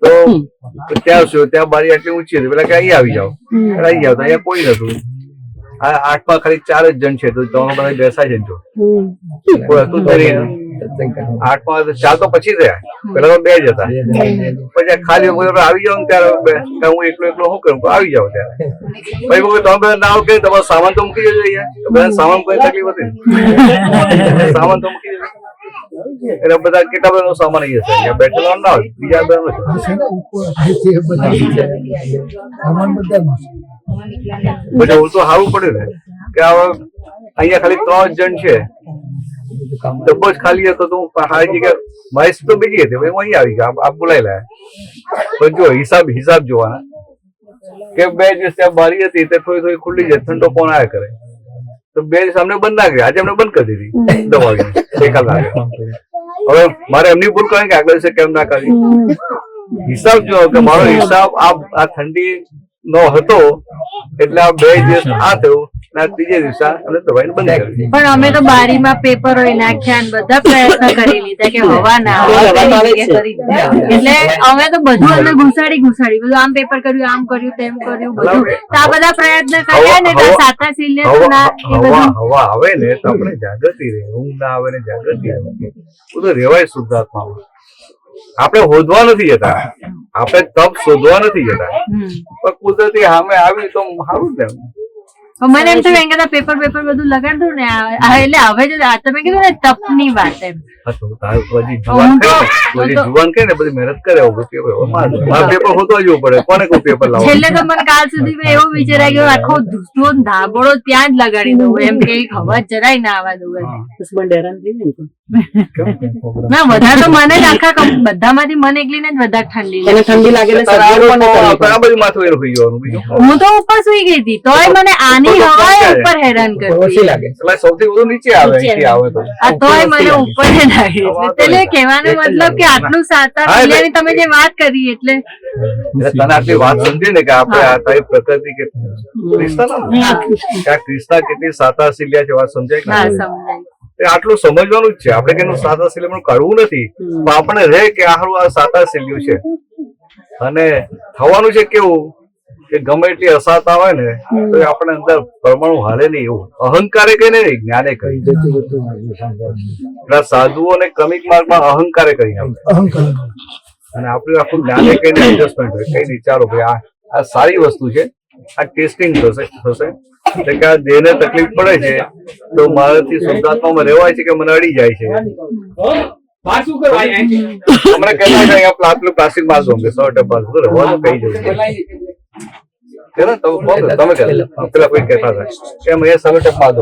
તો ત્યાં શું ત્યાં બારી આટલી ઊંચી હતી, પેલા કે અહીં આવી જાઓ, અહીં જાવ તો અહીંયા કોઈ નતું. આ 8 માં ખાલી 4 જ જણ છે તો તમે બધા બેસાય છે જો કોઈ હતું જ નહીં. 8 માં 4 તો પછી થયા, પેલા તો 2 જ હતા. પછી ખાલી આવી જાવ ને ત્યારે હું એકલો એકલો શું કરું આવી જાવ ત્યારે પછી તમે બધા ના આવો કે તમારો સામાન તો મૂકી જજો અહીંયા. બધા સામાન કોઈ તકલીફ હતી સામાન તો મૂકી જજો. એટલે બધા કેટલા બધા નો સામાન અહીં હશે, બેઠેલા ના હોય બીજા બધા બધા હું તો સારું પડ્યું ને કે હવે અહીંયા ખાલી 3 જણ છે, ડબ્બો જ ખાલી હતો તો હું સારી જગ્યા મારી તો બીજી હતી, હું અહીં આવી ગયો. આપ બોલાવી લાયા પણ જો હિસાબ જોવાના કે 2 દિવસ ત્યાં બારી હતી તે થોડી થોડી ખુલ્લી જાય, ઠંડો કોણ આવ્યા કરે તો 2 દિવસ અમને બંધ ના કરી, આજે અમને બંધ કરી દીધી દવા એકા લાગે. હવે મારે એમની ભૂલ કરે કે આગળ દિવસે કેમ ના કરી. હિસાબ જો કે મારો હિસાબ આ ઠંડી નો હતો એટલે આ 2 દિવસ આ થયું અને ત્રીજે દિવસે અને દવાઈ બંધ કરી. પણ અમે તો બારીમાં પેપરો નાખ્યા અને બધા પ્રયત્ન કરી લીધા કે હવા ના આવે એટલે અમે તો બધું અંદર ઘુસાડી બધું આમ પેપર કર્યું આમ કર્યું તેમ કર્યું બધું તો આ બધા પ્રયત્ન કર્યા ને સાતા સિલે હવા આવે ને તો આપણે જાગૃતિ રહે, ઊંઘ ના આવે ને જાગૃતિ રહે, બધું રેવાય શુદ્ધાત્મામાં. આપણે હોદવા નથી જતા, આપણે તપ શોધવા નથી જતા, પણ કુદરતી સામે આવી તો સારું ને. મને એમ થયું કે પેપર બધું લગાડતું ને એટલે હવે જો તમે કીધું ને તપની વાત એમ જુવાન કે ને બધી મહેનત કરે પેપર હોતો જવું પડે, કોને કોઈ પેપર લાવો. છેલ્લે તો મને કાલ સુધી એવું વિચારાય કે આખો ધૂસતો ધાબળો ત્યાં જ લગાડી દઉં એમ કે હવા જરાય ના આવવા દઉં. ના વધારે તો મને જ આખા બધામાંથી મને એકલીને જ વધારે ઠંડી લાગે હું તો ઉપર સુઈ ગઈ હતી તોય મને આની હવાએ ઉપર હેરાન કરી સૌથી વધુ નીચે આવે તોય મને ઉપર લાગે એટલે કહેવાનો મતલબ કે આટલું સાતા સિલિયાની તમે જે વાત કરી એટલે તને આટલી વાત સમજી ને કે આપણે આ તારી પ્રકૃતિ કે ક્રિષ્ના કેટલી સાતા સિલિયા છે વાત સમજાય હા સમજાય. આટલું સમજવાનું જ છે આપણે કે સાતા સિલિયા કાઢવું નથી, પણ આપણે રહે કે આ સાતા સિલિયું છે. અને થવાનું છે કેવું કે ગમે એટલી અસાતા હોય ને તો આપણે અંદર પરમાણુ હાલે નહીં, એવું અહંકારે કઈ નહીં જ્ઞાને કરી. સાધુઓને ક્રમિક માર્ગમાં અહંકારે કરી અને આપણે આખું જ્ઞાને કઈને એડજસ્ટમેન્ટ હોય, કઈ નહીં ચાલો ભાઈ આ સારી વસ્તુ છે, આ ટેસ્ટિંગ થશે એટલે કે આ દેહને તકલીફ પડે છે તો મારાથી શુદ્ધાત્મામાં રહેવાય છે કે મને અડી જાય છે. હમણાં કહેતા કે અહીંયા પ્લાસ્ટિક માલ દો 100 ટકા રહેવાનું કહી જવું તમે પેલા કોઈ કહેતા હતા કે અહીંયા 100 ટકા માલ દો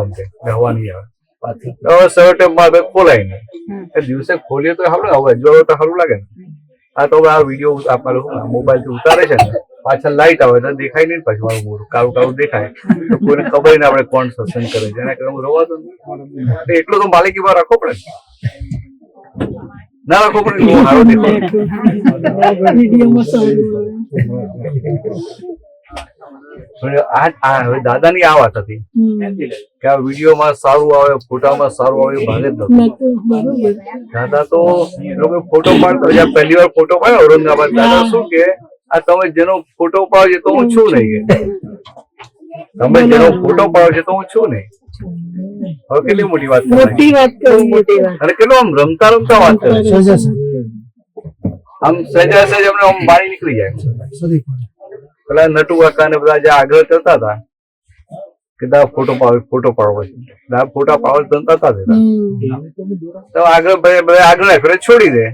હવા નહીં આવે, હવે 100 ટકા માલ ખોલાય નહીં, એ દિવસે ખોલીએ તો આપણે હવે જો તો સારું લાગે ને. આ તો આ વિડીયો આપણે મોબાઈલ થી ઉતારે છે ને પાછળ લાઈટ આવે તો દેખાય નહીં, પાછું મારું મોઢું કાળું દેખાય તો કોઈને ખબર નહીં આપણે કોણ સત્સંગ કરે છે, એના કરતા રવા દો. એટલો તો માલિકીમાં રાખવો પડે ના રાખવો પડે સારો દેખાય. હવે દાદાની આ વાત હતી કે આ વિડીયોમાં સારું આવે, ફોટામાં સારું આવે ભાગે જ નથી. દાદા તો લોકો ફોટો પાડતા પહેલી વાર ફોટો પાડ્યો ઔરંગાબાદ, દાદા શું કે આ તમે જેનો ફોટો પાડો છો તો હું છું નહીં, તમે જેનો ફોટો પાડો છો તો હું છું નહીં. હવે કેટલી મોટી વાત અને કેટલું આમ રમતા વાત કરે, આમ સહેજા સહેજ અમને આમ પાણી નીકળી જાય. પેલા નટુ કાકા ને બધા જે આગ્રહ કરતા હતા કે ફોટો પાડવો છે, ફોટા પાડવા જનતા હતા તો આગ્રહ ફેરે છોડી દે.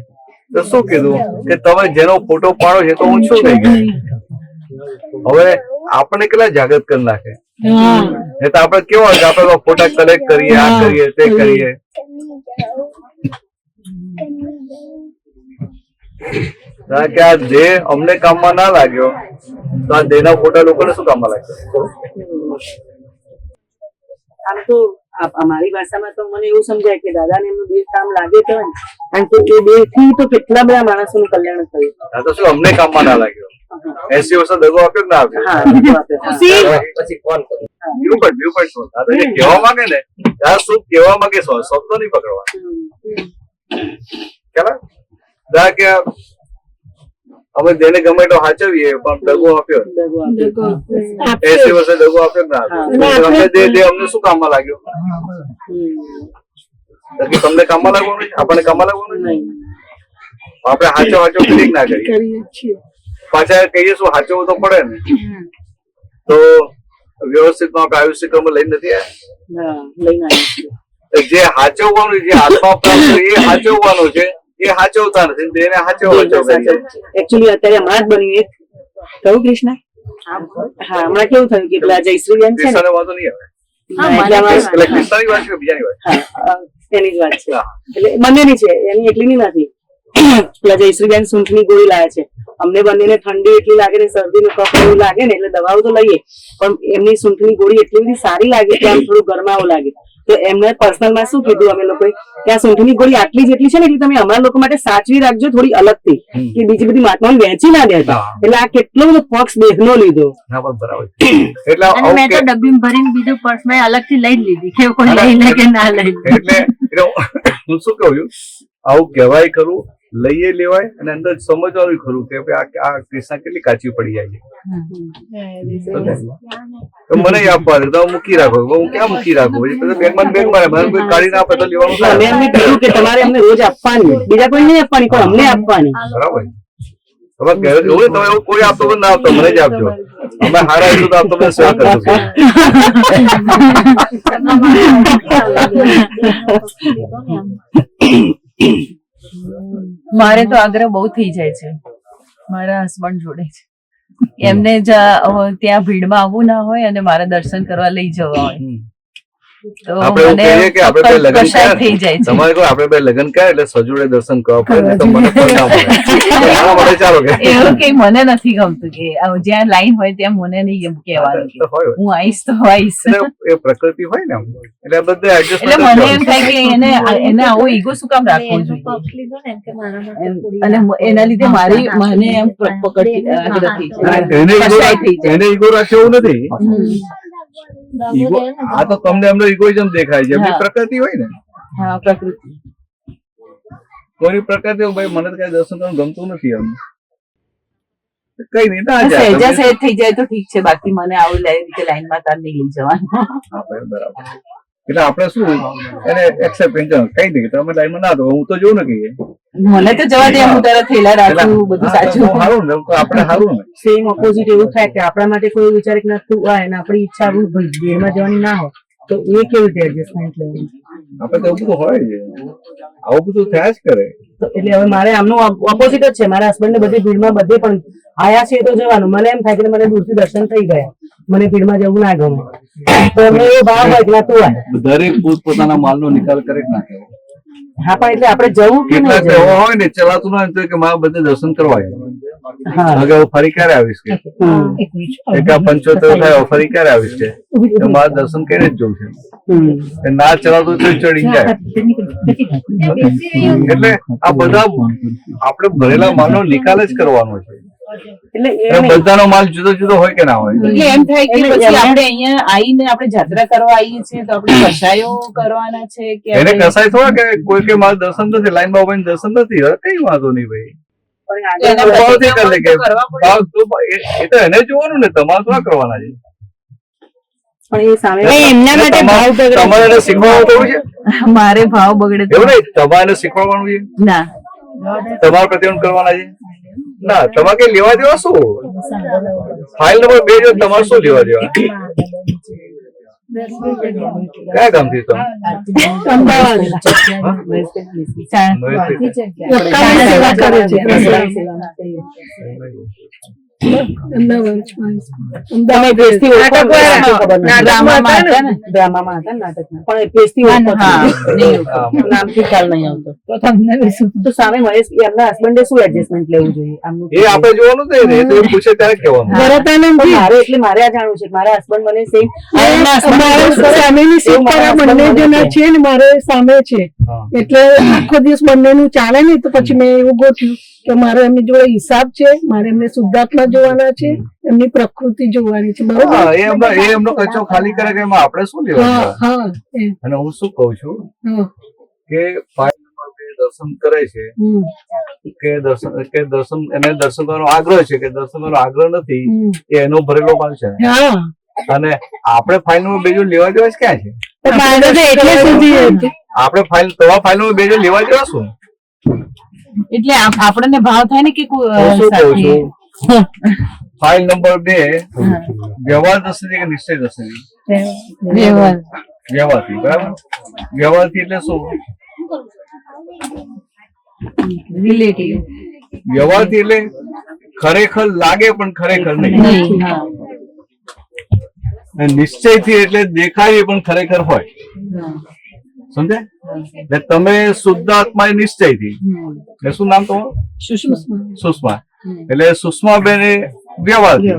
તો શું કીધું કે તમે જેનો ફોટો પાડો છે તો હું છું નહીં. હવે આપણે કેટલા જાગૃત કરી નાખે, તો આપડે કેવા કે આપડે ફોટા કલેક્ટ કરીએ, આ કરીએ તે કરીએ. કે આ દેહ અમને કામમાં ના લાગ્યો તો આ દેહના ફોટા લોકોને શું કામમાં લાગશે? આમ તો અમારી ભાષામાં તો મને એવું સમજાય કે દાદાને એમનું દેહ કામ લાગે તો કારણ કે એ દેહ થી તો કેટલા બધા માણસોનું કલ્યાણ થયું. તો શું અમને કામમાં ના લાગ્યો? 80 વર્ષ દગો આપ્યો કે ના આપ્યો? કહેવા માંગે ને ત્યાં શું કહેવા માંગે શબ્દો નહીં પકડવા. કે અમે દેને ગમે તો હાચવીએ પણ દગો આપ્યો, 80 વર્ષે દગો આપ્યો ના આપ્યો, અમને શું કામમાં લાગ્યો? તમને કામમાં લાગવાનું, આપણને કામમાં લાગવાનું નહીં. આપણે હાચો ક્લિક ના કરીએ, પાછા કહીએ શું હાચવવું તો પડે ને. તો વ્યવસ્થિત આપણે આયુષ્ય ક્રમ લઈને નથી આવ્યા. જે હાચવવાનું, જે આત્મા પ્રાપ્ત એ હાચવવાનું છે, એ હાચવતા નથી, તેને એકચ્યુઅલી અત્યારે હમણાં જ બન્યું એક કહું કૃષ્ણ. હા હમણાં કેવું થયું કે પેલા જયશ્રીબેન છે ને વાંધો નહીં આવે કૃષ્ણની વાત છે બીજાની વાત એની જ વાત છે, એટલે બંનેની છે, એની એકલીની નથી. પેલા જયશ્રીબેન સૂંઠની ગોળી લાવે છે, અમને બંનેને ઠંડી એટલી લાગે ને શરદી નું કફ એવું લાગે ને એટલે દવાઓ તો લઈએ પણ એમની સૂંઠની ગોળી એટલી બધી સારી લાગે કે આમ થોડું ગરમાવો લાગે. તો એમને પર્સનલ માં શું કીધું અમે લોકોએ કે આ સૂંઠની ગોળી આટલી જેટલી છે ને એટલે તમે અમારા લોકો માટે સાચવી રાખજો થોડી અલગથી, કે બીજી બધી માતાઓને વેચી ના દેતા. એટલે આ કેટલો બધો પક્ષ દેહનો લીધો. એટલે અને મેં તો ડબ્બી ભરીને બીજું પર્સ મેં અલગથી લઈ લીધી કે કોઈ લઈ લે કે ના લઈ લે. એટલે હું શું કહું છું, આવું કહેવાય ખરું, લઈએ લેવાય અને અંદર સમજવાનું ખરું કે ભાઈ આ કૃષ્ણા કેટલી કાચી પડી જાય છે. તો મને આપવા દે તો મૂકી રાખો, હું ક્યાં મૂકી રાખું, પછી બેગમાં મને કોઈ કાઢી ના આપે તો લેવાનું. અમે એમને કીધું કે તમારે અમને રોજ આપવાની, બીજા કોઈ નહીં આપવાની, પણ અમને આપવાની. બરાબર. તમે એવું કોઈ આપતો પણ ના આપતો, મને જ આપજો. અમે હારા આવીશું તો આપતો સેવા કરશું. મારે તો આગ્રહ બહુ થઈ જાય છે મારા હસબન્ડ જોડે જ. એમને ત્યાં ભીડમાં આવવું ના હોય અને મારા દર્શન કરવા લઈ જવા હોય તો મને કશાય થઈ જાય છે. તમારે કોઈ આપણે બે લગ્ન કર્યા એટલે સજોડે દર્શન કરવા પડે તો મને કોઈ ના મળે. ચાલો કે એવું કઈ મને નથી ગમતું કે જ્યાં લાઈન હોય ત્યાં મને નહીં કહેવાનું કે હું આવીશ તો આવીશ. એ પ્રકૃતિ હોય ને એટલે બધે એટલે મને એમ થાય કે એને આવો ઈગો શું કામ રાખવો જોઈએ, અને એના લીધે મને એમ પકડતી એને ઈગો રાખે એવું નથી. આ તો તમને એમનો ઇગોઇઝમ દેખાય છે, એમની પ્રકૃતિ હોય ને. હા, પ્રકૃતિ. કોઈની પ્રકૃતિ ભાઈ મને તો કઈ દર્શન કરવાનું ગમતું નથી. એમ કઈ નહીં ના જાય, સહેજ થઈ જાય તો ઠીક છે, બાકી મને આવું લાઈનમાં તાર નહીં લઈ જવાનું. બરાબર. એટલે આપણે શું એને એક્સેપ્ટ કઈ નહીં, તમે લાઈનમાં ના દો, હું તો જોઉં ને કહીએ મને તો જવા દે, હું તારા થેલા રાખું, બધું સાચું. સારું ને, આપણે સારું ને. સેમ ઓપોઝિટ એવું થાય કે આપણા માટે કોઈ વિચારે કે ના તું આ ને આપણી ઈચ્છા ભીડમાં જવાની ના હોય તો એ કેવી રીતે એડજસ્ટમેન્ટ લેવું? આપણે તો એવું બધું હોય છે, આવું બધું થયા જ કરે. એટલે હવે મારે આમનું ઓપોઝિટ જ છે. મારા હસબન્ડ ને બધી ભીડમાં બધે પણ આયા છે તો જવાનું. મને એમ થાય કે મને દૂરથી દર્શન થઈ ગયા, મને ભીડમાં જવું ના ગમે. તો એમને એવો ભાવ હોય કે ના તું આ. દરેક પોતપોતાના માલનો નિકાલ કરે કે ના કરે. હા, પણ એટલે આપણે જવું કે કેટલાક એવા હોય ને ચલાતું ના હોય કે મારા બધે દર્શન કરવા આવ્યું, ફરી ક્યારે આવીશ કે 75 થાય ફરી ક્યારે આવીશ કે મારા દર્શન કરીને જ જવું છે. ના ચલાતું તો ચડી જાય. એટલે આ બધા આપણે ભરેલા માલનો નિકાલ જ કરવાનો છે. બધાનો માલ જુદો જુદો હોય કે ના હોય. એટલે એમ થાય કે પછી આપણે અહીંયા આવીને આપણે જાત્રા કરવા આવીએ છીએ તો આપણે કસાયો કરવાના છે કે એને કસાય થોડા કે કોઈ કે મારું દર્શન નથી, લાઈનમાં ઉભા દર્શન નથી, કઈ વાંધો નહીં ભાઈ. એ તો એને જોવાનું ને, તમારે થોડા કરવાના છે. તમારે એને શીખવાડવું છે. મારે ભાવ બગડે એવું નહીં, તમારે શીખવાડવાનું છે ના, તમારે પ્રત્યે કરવાના છે ના. તમારે કઈ લેવા દેવા શું? ફાઇલ નંબર 2 જો તમારે શું લેવા દેવા? કયા ગામથી તમે? હસબન્ડે શું એડજસ્ટમેન્ટ લેવું જોઈએ એ આપણે જોવાનું છે ને, એ પૂછે ત્યારે કહેવાનું. મારે એટલે મારે આ જાણવું છે. મારા હસબન્ડ મને સેમ સામેની સીટ પર આ બંને જણા છે ને મારે સામે છે, એટલે આખો દિવસ બંનેનું ચાલે ને. તો પછી મેં એવું ગોઠવ્યું કે મારે એમની જોડે હિસાબ છે, મારે એમને શુદ્ધાત્મા જોવાના છે, એમની પ્રકૃતિ જોવાની છે. બરોબર, એ એમનો કચો ખાલી કરે કે એમાં આપણે શું લેવા? અને હું શું કઉ છું કે દર્શન કરે છે કે દર્શન એને દર્શન કરવાનો આગ્રહ છે કે દર્શન કરવાનો આગ્રહ નથી, એ એનો ભરેલો માલ છે. અને આપણે ફાઇલ નંબર 2 લેવા દેવા ક્યાં છે? આપણે ફાઇલ તમારા ફાઇલ નંબર 2 લેવા દેવા શું? એટલે આપણને ભાવ થાય ને કે ફાઇલ નંબર 2 વ્યવહાર દર્શન કે નિશ્ચય દર્શન? વ્યવહારથી. બરાબર. વ્યવહારથી એટલે શું? રિલેટિવ. વ્યવહારથી એટલે ખરેખર લાગે પણ ખરેખર નહીં. નિશ્ચયથી એટલે દેખાય પણ ખરેખર હોય. સમજે? એટલે તમે શુદ્ધાત્મા નિશ્ચયથી. શું નામ તમારું? સુષ્મા. એટલે સુષ્મા બેન વ્યવહારથી.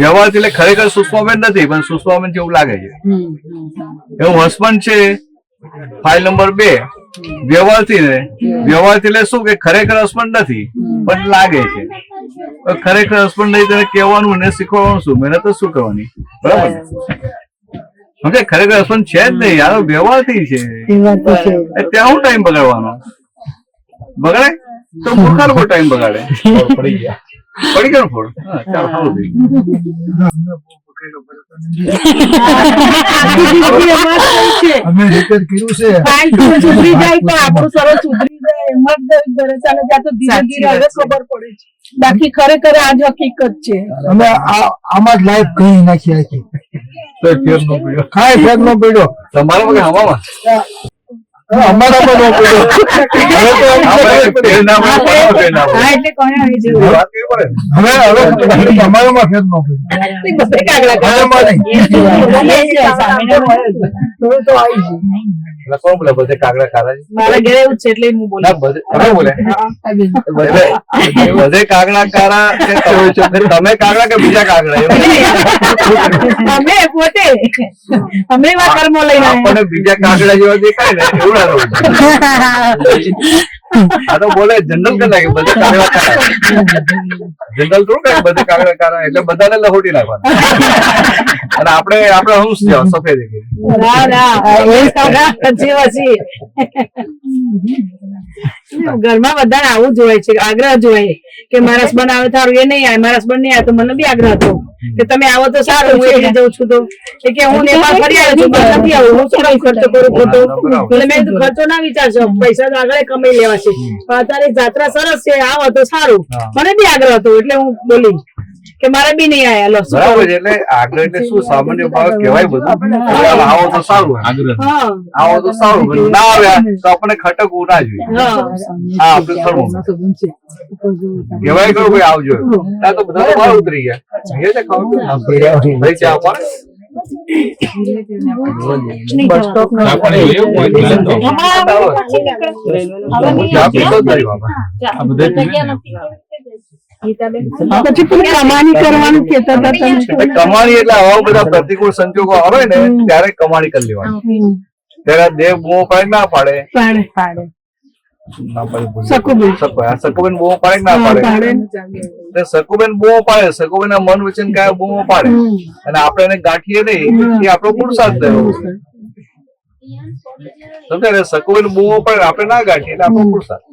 વ્યવહારથી એટલે ખરેખર સુષ્માબેન નથી પણ સુષ્માબેન જેવું લાગે છે. એવું હસબન્ડ છે ફાઇલ નંબર 2 વ્યવહારથી ને વ્યવહારથી એટલે શું કે ખરેખર હસબન્ડ નથી પણ લાગે છે. ખરેખર હસબન્ડ નહીં તેને કહેવાનું એને શીખવાડવાનું શું, મહેનત જ શું કરવાની, બરાબર ને? ખરેખર હસબન્ડ છે જ નહીં યાર, વ્યવહારથી છે. ત્યાં હું ટાઈમ બગાડવાનો? બગાડે તો મૂર્ખા લોકો ટાઈમ બગાડે. પડી ગયો ફોડ. ચાલો સારું થઈ અમે રિપેર કર્યું છે. સુધરી જાય તો આપણું સરસ સુધરી જાય એમ જ ઘરે ચાલે ત્યાં તો ધીરે ધીરે હવે ખબર પડે છે. બાકી ખરેખર આ જ હકીકત છે. અમે આમાં જ લાઈફ કહી નાખી આખી. ફેર નો પડ્યો, કાંઈ ફેર ન પડ્યો. તમારા વગર હવામાં અમારામાં ન પડ્યો. હવે અમારામાં ફેર ન પડ્યો. કોણ બોલે બધે કાગડા ખારા? મારા ઘરે એવું છે એટલે હું બોલું. બધે કાગડા કારા તમે કાગડા કે બીજા કાગડા? અમે પોતે અમે એવા કર્મો લઈને આપણને બીજા કાગડા જેવા દેખાય ને એવું ના થવું. આ તો બોલે જનરલ કરી નાખે બધે કાગડા કારા. જનરલ થોડું કઈ બધે કાગડા કારા એટલે બધાને લહોટી નાખવાના. અને આપણે હંસ જેવા સફેદ ઘરમાં બધાને આવું જ હોય છે, આગ્રહ જ હોય કે મારા હસબન્ડ આવે સારું, એ નહીં આવે, મારા હસબન્ડ નહીં આવે તો મને બી આગ્રહ હતો કે તમે આવો તો સારું, હું એકલી જઉં છું તો કે હું નેપાળ ફરી આવ્યો છું પણ નથી આવું, હું શું ખર્ચો કરું ખોટો? એટલે મેં કીધું ખર્ચો ના વિચારશો, પૈસા તો આગળ કમાઈ લેવા છે, પણ અત્યારે જાત્રા સરસ છે, આવો તો સારું. મને બી આગ્રહ હતો એટલે હું બોલી કે મારે બી નહીં આયા. લો બરાબર છે. એટલે આગ્રહ એટલે શું સામાન્ય ભાવ કહેવાય બધું. આવો તો સારું, આવો તો સારું, ના આવ્યા તો આપણે ખટકવું ના જોઈએ. હા આપણે થવું કહેવાય કયું ભાઈ આવજો, ના તો બધા તો બહાર ઉતરી ગયા. એ છે ખાવા ભાઈ ચા પાડે. પછી કમાણી કરવાનું કેતા હતા તમે. કમાણી એટલે આવા બધા પ્રતિકૂળ સંજોગો આવે ને ત્યારે કમાણી કરી લેવાની. ત્યારે દેવ બૂમો પાડે ના પાડે? સકુબેન બૂમો પાડે ના પાડે? સકુબેન બૂમો પાડે, સકુબેન ના મન વચન કાય બૂમો પાડે અને આપણે એને ગાંઠીએ નહીં, એ આપણો પુરુષાર્થ થયો. સમજાય? સકુબેન બૂમો પડે આપણે ના ગાંઠીએ એટલે આપણો પુરુષાર્થ.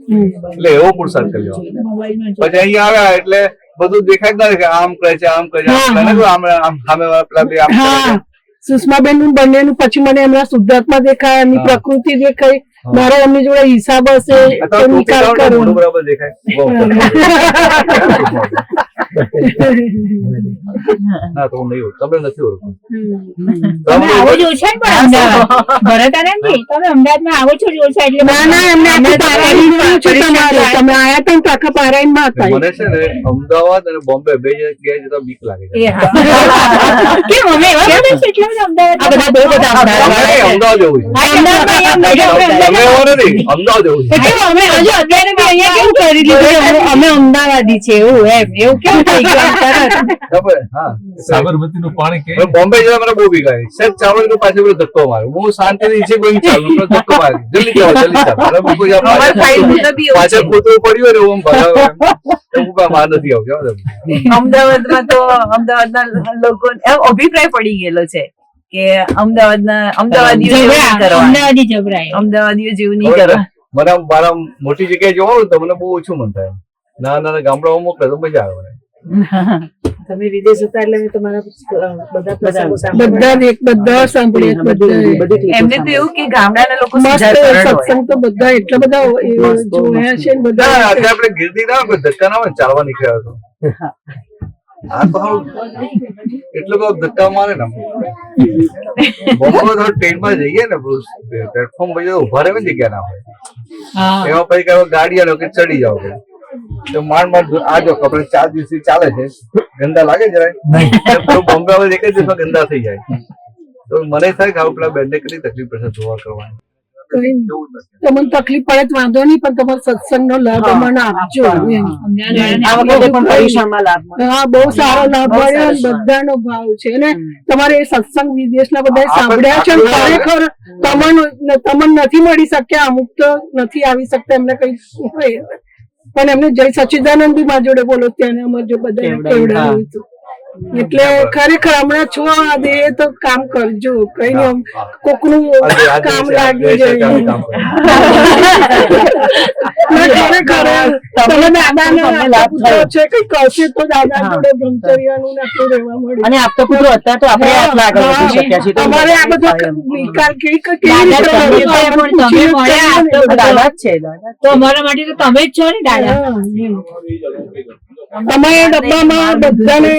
એટલે એવો પુરુષાર્થ કરી લેવાનો. પછી અહીંયા આવ્યા એટલે બધું દેખાય ના કે આમ કરે છે, આમ કરે છે, સુષ્માબેન નું બંનેનું પછી મને એમના શુદ્ધાત્મા દેખાય, એમની પ્રકૃતિ દેખાય, મારો એમની જોડે હિસાબ હશે તો નિકાલ કરો. બરાબર દેખાય. ના તો નહીં ઓળખ, તમે નથી ઓળખતું. તમે આવો છો છે પણ અમદાવાદ ભરતાનંદજી તમે અમદાવાદમાં આવો છો જોશા એટલે ના ના એમને આખું પારાયણ છે તમારે, તમે આયા તા ને તો આખા પારાયણ માં હતા. મને છે ને અમદાવાદ અને બોમ્બે બે જગ્યાએ જતા બીક લાગે છે. કેમ અમે એવા બધા છે એટલે અમદાવાદ આ બધા બહુ બધા અમદાવાદ જવું છે. અમે એવો નથી, અમદાવાદ જવું છે. અમે હજુ અત્યારે બી અહીંયા કેવું કરી લીધું અમે અમદાવાદી છે એવું એવું કેવું થઈ ગયું તરત. સાબરમતી નું પાણી કે બોમ્બે જવા મને બહુ બીક લાગે. સહેજ ચાવડી નું પાછળ બધો ધક્કો મારે, હું શાંતિ નીચે કોઈ ચાલુ ધક્કો મારે, જલ્દી જાઓ જલ્દી ચાલો. પાછળ કૂતરું પડ્યું ને હું માર નથી આવજો. અમદાવાદમાં તો અમદાવાદના લોકો અભિપ્રાય પડી ગયેલો છે કે અમદાવાદીઓ જેવું નહીં કરવા. મને મારા મોટી જગ્યાએ જોવાનું તો મને બહુ ઓછું મન થાય. નાના નાના ગામડાઓ મોકલે તો મજા આવે. તમે વિદેશ હતા એટલે તમારા બધા સાંભળ્યા એમને તો એવું કે ગામડાના લોકો સત્સંગ તો બધા એટલા બધા જોયા છે ને બધા. આપણે ગીરદી ના કોઈ ધક્કા ના હોય, ચાલવા નીકળ્યા હતો. આ તો એટલો બધો ધક્કા મારે ને ટ્રેનમાં જઈએ ને પ્લેટફોર્મ પર ઉભા રહે જગ્યા ના હોય, એમાં પછી કઈ ગાડી આલો કે ચડી જાવ તો માંડ આજો કપડે 4 દિવસથી ચાલે છે, ગંદા લાગે જરાય. બોમ્બે એક જ દિવસમાં ગંદા થઈ જાય. તો મને થાય કે પેલા બેનને કેટલી તકલીફ પડશે ધોવા કરવાની. કઈ નહીં. તમને તકલીફ પડે તો વાંધો નહીં, પણ તમારો સત્સંગનો લાભ અમને આપજો એમ. આ વખતે પણ પરીક્ષામાં લાભ મળે. હા, બહુ સારો લાભ મળ્યો અને બધાનો ભાવ છે. અને તમારે એ સત્સંગ વિદેશના બધા સાંભળ્યા છે, ખરેખર તમને નથી મળી શક્યા, અમુક તો નથી આવી શકતા, એમને કઈ હોય, પણ એમને જય સચ્ચિદાનંદ બી મારા જોડે બોલો ત્યાં અમારે જો બધા કેવડાવ્યું હતું. એટલે ખરેખર હમણાં છો આ દે તો કામ કરજો, કઈ નહીં કોકનું કામ લાગી જાય. ખરેખર તમે દાદા છે કઈ કરશે તો દાદા જોડે બ્રહ્મચર્યનું નાખું રહેવા મળે. અને આપતો પુત્રો અત્યારે તો આપણે આટલા આગળ વધી શક્યા છીએ. તમારે આ બધો નિકાલ કેવી રીતે દાદા જ છે. તો અમારા માટે તો તમે જ છો ને દાદા. તમારા ડબ્બામાં બધાને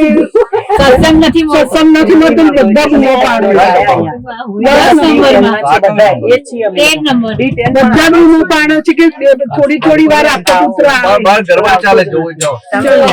સત્સંગ નથી સત્સંગ નથી મળતો, બધા બૂમો પાડે, બધા બૂમો પાડે છે કે થોડી થોડી વાર આપતા પુત્ર આવે. બાર ગરબા ચાલે જોવું જાઓ. ચલો.